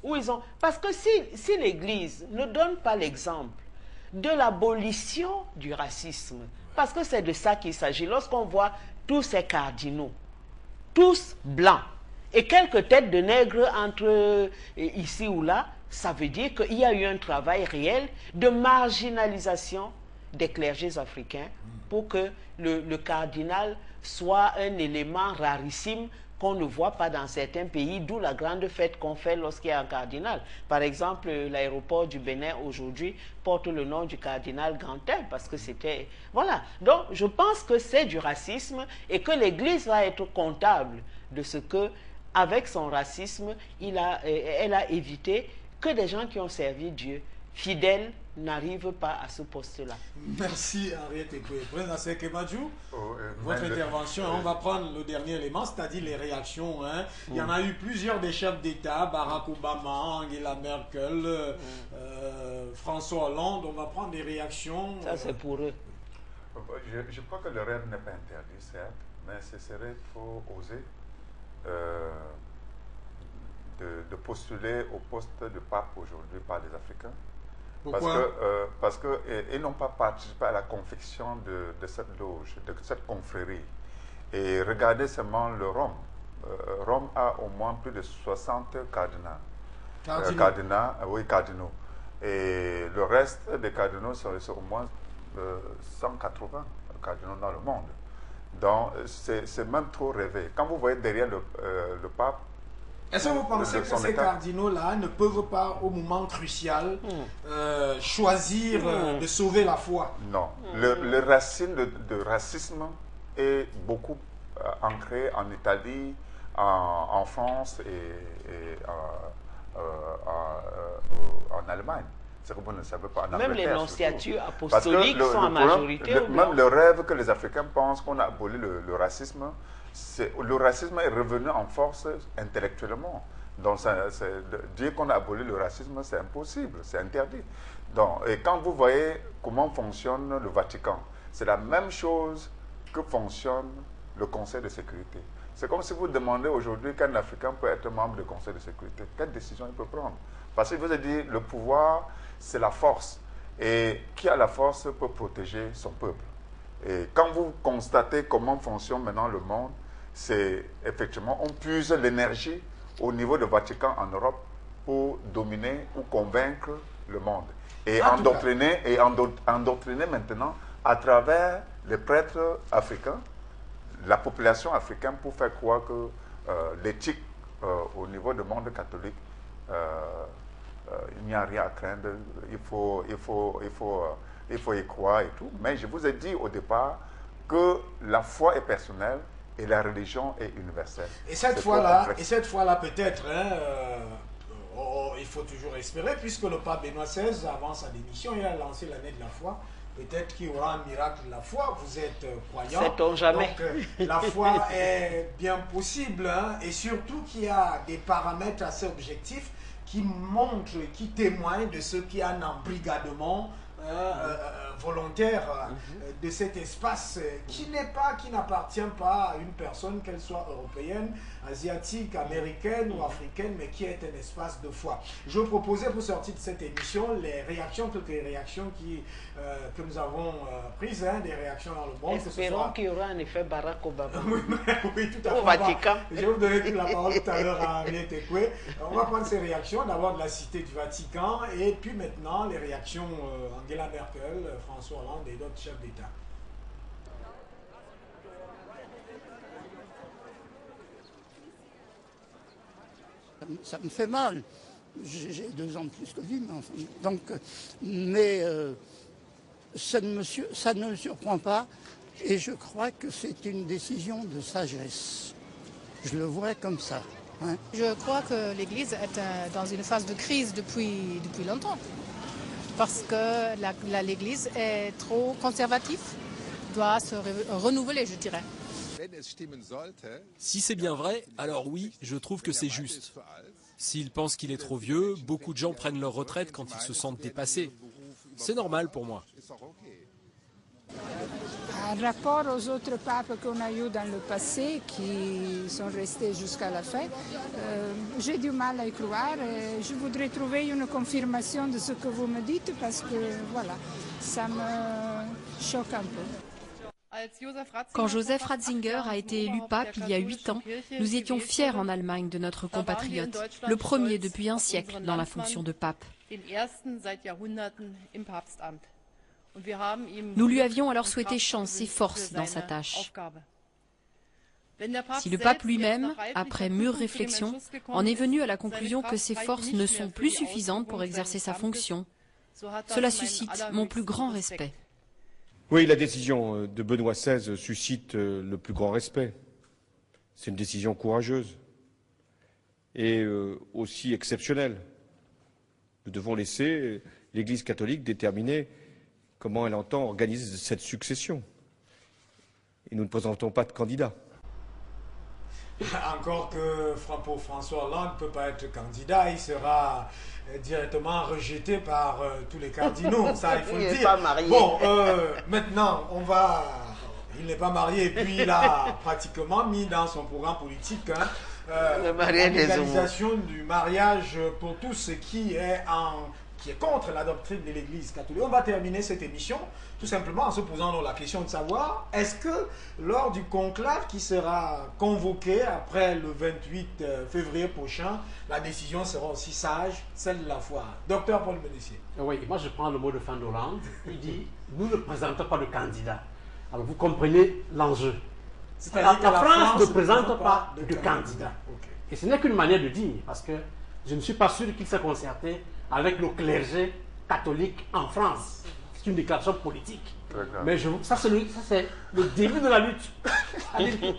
où ils ont... Parce que si l'Église ne donne pas l'exemple de l'abolition du racisme, parce que c'est de ça qu'il s'agit, lorsqu'on voit tous ces cardinaux, tous blancs, et quelques têtes de nègres entre ici ou là, ça veut dire qu'il y a eu un travail réel de marginalisation des clergés africains pour que le cardinal soit un élément rarissime qu'on ne voit pas dans certains pays, d'où la grande fête qu'on fait lorsqu'il y a un cardinal. Par exemple, l'aéroport du Bénin aujourd'hui porte le nom du cardinal Gantin, parce que c'était... Voilà. Donc, je pense que c'est du racisme et que l'Église va être comptable de ce que, avec son racisme, elle a évité que des gens qui ont servi Dieu, fidèles n'arrive pas à ce poste-là. Merci Henriette Ekwe. Président Sekemadjou, votre intervention, on va prendre le dernier élément, c'est-à-dire les réactions. Il y en a eu plusieurs des chefs d'État, Barack Obama, Angela Merkel, François Hollande. On va prendre des réactions. Ça, c'est pour eux. Je crois que le rêve n'est pas interdit, certes, mais ce serait trop osé de postuler au poste de pape aujourd'hui par les Africains. Pourquoi? Parce qu'ils n'ont pas participé à la confection de cette loge, de cette confrérie. Et regardez seulement le Rome. Rome a au moins plus de 60 cardinaux. Et le reste des cardinaux sont au moins 180 cardinaux dans le monde. Donc, c'est même trop rêvé. Quand vous voyez derrière le pape, est-ce que vous pensez que ces cardinaux-là ne peuvent pas, au moment crucial, choisir de sauver la foi? Non. Le racisme est beaucoup ancré en Italie, en France et en Allemagne. C'est que vous ne savez pas, en Angleterre. Même les nonciatures apostoliques sont en majorité. Même le rêve que les Africains pensent qu'on a aboli le racisme, le racisme est revenu en force intellectuellement. Donc, dire qu'on a aboli le racisme, c'est impossible, c'est interdit. Donc, et quand vous voyez comment fonctionne le Vatican, c'est la même chose que fonctionne le Conseil de sécurité. C'est comme si vous demandez aujourd'hui qu'un Africain peut être membre du Conseil de sécurité. Quelle décision il peut prendre? Parce qu'il vous a dit, le pouvoir, c'est la force. Et qui a la force peut protéger son peuple. Et quand vous constatez comment fonctionne maintenant le monde, c'est effectivement, on puise l'énergie au niveau du Vatican en Europe pour dominer ou convaincre le monde. Et endoctriner maintenant à travers les prêtres africains, la population africaine, pour faire croire que l'éthique au niveau du monde catholique, il n'y a rien à craindre, il faut y croire et tout. Mais je vous ai dit au départ que la foi est personnelle et la religion est universelle. Et cette fois-là, peut-être, il faut toujours espérer, puisque le pape Benoît XVI, avant sa démission, il a lancé l'année de la foi. Peut-être qu'il y aura un miracle de la foi. Vous êtes croyant. Sait-on jamais. Donc, la foi est bien possible. Et surtout qu'il y a des paramètres assez objectifs qui montrent, qui témoignent de ce qu'il y a un embrigadement volontaire de cet espace qui n'appartient pas à une personne, qu'elle soit européenne, asiatique, américaine ou africaine, mais qui est un espace de foi. Je proposais pour sortir de cette émission quelques réactions que nous avons prises, des réactions dans le monde. Espérons qu'il y aura un effet Barack Obama. Oui, tout à fait. Au Vatican. Je vais vous donner la parole tout à l'heure à Henriette Ekwe. On va prendre ces réactions, d'abord de la Cité du Vatican, et puis maintenant les réactions Angela Merkel, François Hollande et d'autres chefs d'État. Ça me fait mal. J'ai 2 ans de plus que lui, mais ça ne me surprend pas et je crois que c'est une décision de sagesse. Je le vois comme ça. Je crois que l'Église est dans une phase de crise depuis longtemps. Parce que l'Église est trop conservative, doit se renouveler, je dirais. Si c'est bien vrai, alors oui, je trouve que c'est juste. S'il pense qu'il est trop vieux, beaucoup de gens prennent leur retraite quand ils se sentent dépassés. C'est normal pour moi. Par rapport aux autres papes qu'on a eus dans le passé, qui sont restés jusqu'à la fin, j'ai du mal à y croire. Je voudrais trouver une confirmation de ce que vous me dites parce que, voilà, ça me choque un peu. Quand Joseph Ratzinger a été élu pape il y a 8 ans, nous étions fiers en Allemagne de notre compatriote, le premier depuis un siècle dans la fonction de pape. Nous lui avions alors souhaité chance et force dans sa tâche. Si le pape lui-même, après mûre réflexion, en est venu à la conclusion que ses forces ne sont plus suffisantes pour exercer sa fonction, cela suscite mon plus grand respect. Oui, la décision de Benoît XVI suscite le plus grand respect. C'est une décision courageuse et aussi exceptionnelle. Nous devons laisser l'Église catholique déterminer comment elle entend organiser cette succession. Et nous ne présentons pas de candidat. Encore que pour François Hollande ne peut pas être candidat, il sera directement rejeté par tous les cardinaux, ça il faut le dire. Pas marié. Bon, maintenant, il n'est pas marié, et puis il a pratiquement mis dans son programme politique la légalisation du mariage pour tous, ce qui est contre la doctrine de l'Église catholique. On va terminer cette émission tout simplement en se posant la question de savoir, est-ce que lors du conclave qui sera convoqué après le 28 février prochain, la décision sera aussi sage, celle de la foi? Docteur Paul Bédessier. Oui, moi je prends le mot de fin d'Hollande. Il dit, nous ne présentons pas de candidat. Alors vous comprenez l'enjeu. La France ne présente pas de candidat. Okay. Et ce n'est qu'une manière de dire, parce que je ne suis pas sûr qu'il s'est concerté avec le clergé catholique en France. C'est une déclaration politique. Mais ça, c'est le début de la lutte.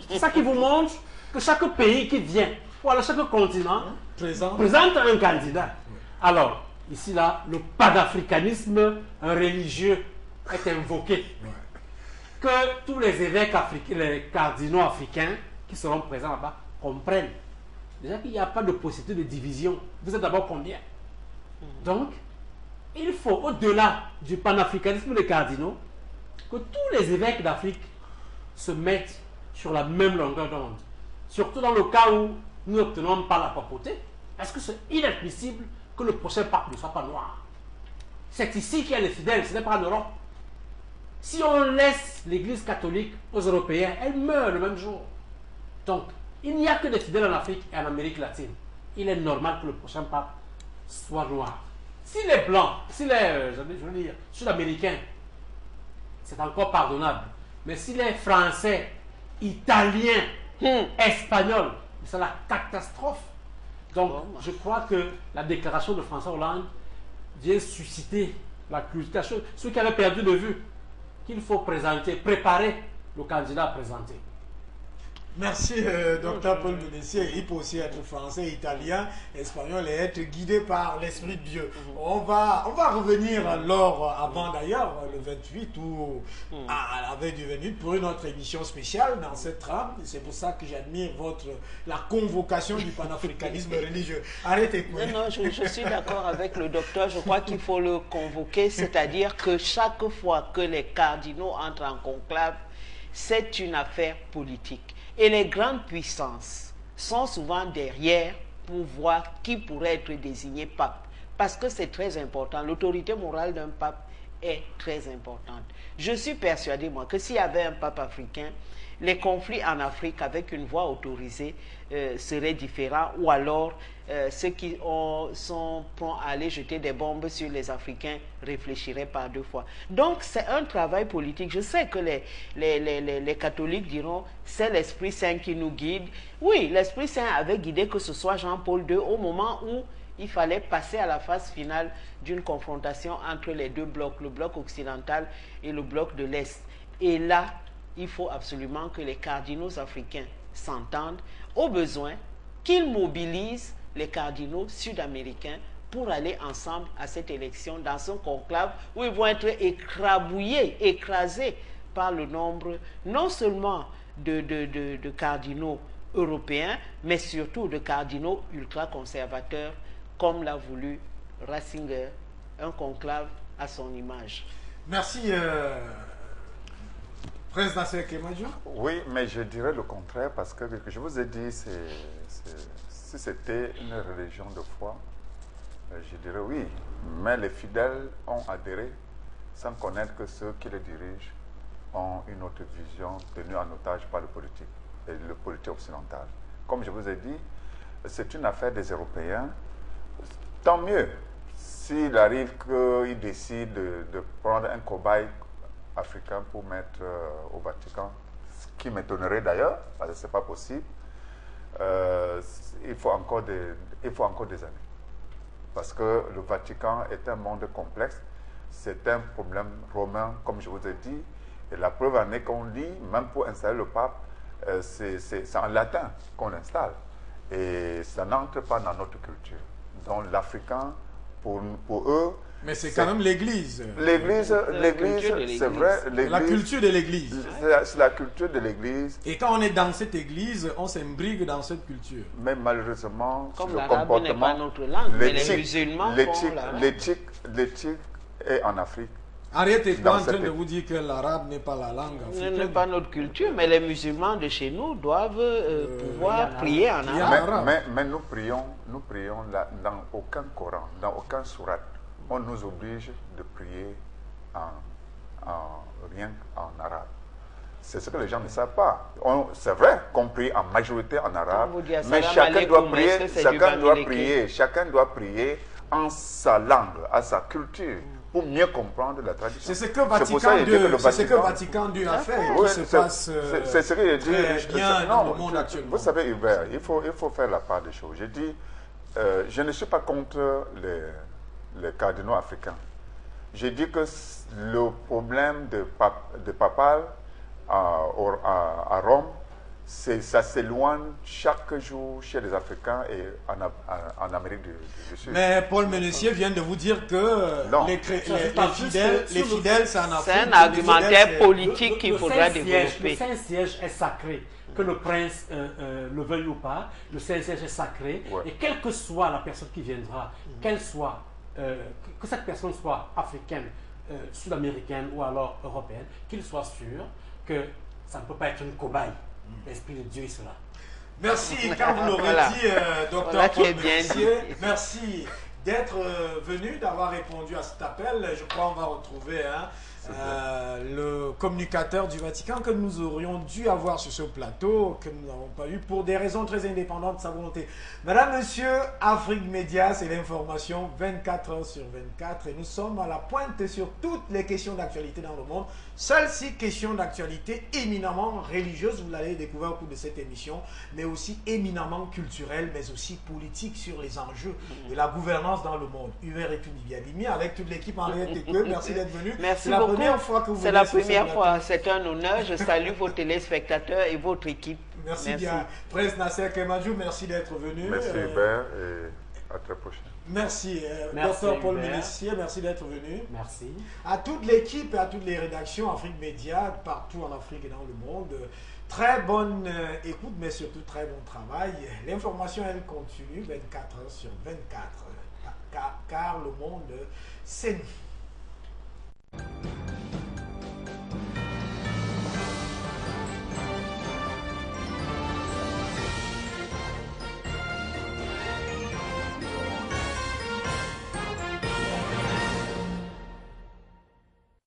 C'est ça qui vous montre que chaque pays qui vient, ou alors chaque continent, présente un candidat. Alors, ici, là, le panafricanisme religieux est invoqué. Que tous les évêques africains, les cardinaux africains qui seront présents là-bas comprennent. Déjà qu'il n'y a pas de possibilité de division. Vous êtes d'abord combien? Donc, il faut, au-delà du panafricanisme des cardinaux, que tous les évêques d'Afrique se mettent sur la même longueur d'onde. Surtout dans le cas où nous n'obtenons pas la papauté. Est-ce que c'est inadmissible que le prochain pape ne soit pas noir? C'est ici qu'il y a les fidèles, ce n'est pas en Europe. Si on laisse l'Église catholique aux Européens, elle meurt le même jour. Donc, il n'y a que des fidèles en Afrique et en Amérique latine. Il est normal que le prochain pape soit noir. S'il est blanc, s'il est, je veux dire, sud-américain, c'est encore pardonnable. Mais s'il est français, italien, espagnol, c'est la catastrophe. Donc, je crois que la déclaration de François Hollande vient susciter la curiosité. Ceux qui avaient perdu de vue qu'il faut présenter, préparer le candidat à présenter. Merci, docteur Paul Bédessier. Il peut aussi être français, italien, espagnol et être guidé par l'Esprit de Dieu. On va revenir avant d'ailleurs, le 28 ou à la veille du 28 pour une autre émission spéciale dans cette trame. C'est pour ça que j'admire la convocation du panafricanisme religieux. Arrêtez-moi. Non, je suis d'accord avec le docteur. Je crois qu'il faut le convoquer, c'est-à-dire que chaque fois que les cardinaux entrent en conclave, c'est une affaire politique. Et les grandes puissances sont souvent derrière pour voir qui pourrait être désigné pape. Parce que c'est très important. L'autorité morale d'un pape est très importante. Je suis persuadé, moi, que s'il y avait un pape africain, les conflits en Afrique avec une voix autorisée seraient différents, ou alors ceux qui sont prompts à aller jeter des bombes sur les Africains réfléchiraient par deux fois. Donc c'est un travail politique. Je sais que les catholiques diront c'est l'Esprit Saint qui nous guide. Oui, l'Esprit Saint avait guidé que ce soit Jean-Paul II au moment où il fallait passer à la phase finale d'une confrontation entre les deux blocs, le bloc occidental et le bloc de l'Est. Et là, il faut absolument que les cardinaux africains s'entendent, au besoin qu'ils mobilisent les cardinaux sud-américains pour aller ensemble à cette élection dans un conclave où ils vont être écrabouillés, écrasés par le nombre non seulement de cardinaux européens, mais surtout de cardinaux ultra-conservateurs, comme l'a voulu Ratzinger, un conclave à son image. Merci. Président Sekemadjo. Oui, mais je dirais le contraire parce que je vous ai dit, si c'était une religion de foi, je dirais oui, mais les fidèles ont adhéré sans connaître que ceux qui les dirigent ont une autre vision tenue en otage par le politique et le politique occidental. Comme je vous ai dit, c'est une affaire des Européens. Tant mieux s'il arrive qu'ils décident de prendre un cobaye africain pour mettre au Vatican, ce qui m'étonnerait d'ailleurs, parce que ce n'est pas possible. Il faut encore des années. Parce que le Vatican est un monde complexe, c'est un problème romain, comme je vous ai dit, et la preuve en est qu'on lit, même pour installer le pape, c'est en latin qu'on l'installe. Et ça n'entre pas dans notre culture. Donc l'Africain pour eux... Mais c'est quand même l'Église. L'Église, c'est vrai. La culture de l'Église. C'est la culture de l'Église. Et quand on est dans cette Église, on s'imbrigue dans cette culture. Mais malheureusement, comme le comportement, notre langue, mais les musulmans l'éthique est en Afrique. Ariette n'est pas en train de vous dire que l'arabe n'est pas la langue africaine. Ce n'est pas notre culture, mais les musulmans de chez nous doivent pouvoir prier en arabe. Mais nous prions dans aucun Coran, dans aucun sourate. On nous oblige de prier rien qu'en arabe. C'est ce que les gens ne savent pas. C'est vrai qu'on prie en majorité en arabe, mais chacun doit prier en sa langue, à sa culture, pour mieux comprendre la tradition. C'est ce que Vatican II a fait, qui se passe très bien dans le monde actuellement. Vous savez, Hubert, il faut faire la part des choses. Je dis, je ne suis pas contre les cardinaux africains. J'ai dit que le problème de papal à Rome, ça s'éloigne chaque jour chez les Africains et en Amérique du Sud. Mais Paul Ménessier vient de vous dire que les fidèles, c'est en Afrique. C'est un argumentaire politique qu'il faudra développer. Le Saint-Siège est sacré. Que le prince le veuille ou pas, le Saint-Siège est sacré. Ouais. Et quelle que soit la personne qui viendra, que cette personne soit africaine, sud-américaine ou alors européenne, qu'il soit sûr que ça ne peut pas être une cobaye. L'Esprit de Dieu est cela. Merci, quand vous l'aurez dit, docteur Paul Ménessier, merci d'être venu, d'avoir répondu à cet appel. Je crois qu'on va retrouver le communicateur du Vatican que nous aurions dû avoir sur ce plateau, que nous n'avons pas eu pour des raisons très indépendantes de sa volonté. Madame, Monsieur, Afrique Média, c'est l'information 24 heures sur 24 et nous sommes à la pointe sur toutes les questions d'actualité dans le monde. Seules 6 questions d'actualité éminemment religieuses, vous l'avez découvert au cours de cette émission, mais aussi éminemment culturelles, mais aussi politiques sur les enjeux de la gouvernance dans le monde. Hubert et Biabimi, avec toute l'équipe Henriette et que, merci d'être venu. Merci beaucoup. C'est la première fois, c'est un honneur. Je salue vos téléspectateurs et votre équipe. Merci bien. Prince Nasser Kemadjou, merci d'être venu. Merci Hubert et à très prochaine. Merci. Docteur Paul Ménessier, merci d'être venu. Merci. À toute l'équipe et à toutes les rédactions Afrique Média, partout en Afrique et dans le monde, très bonne écoute, mais surtout très bon travail. L'information, elle continue 24 heures sur 24, car le monde, c'est nous.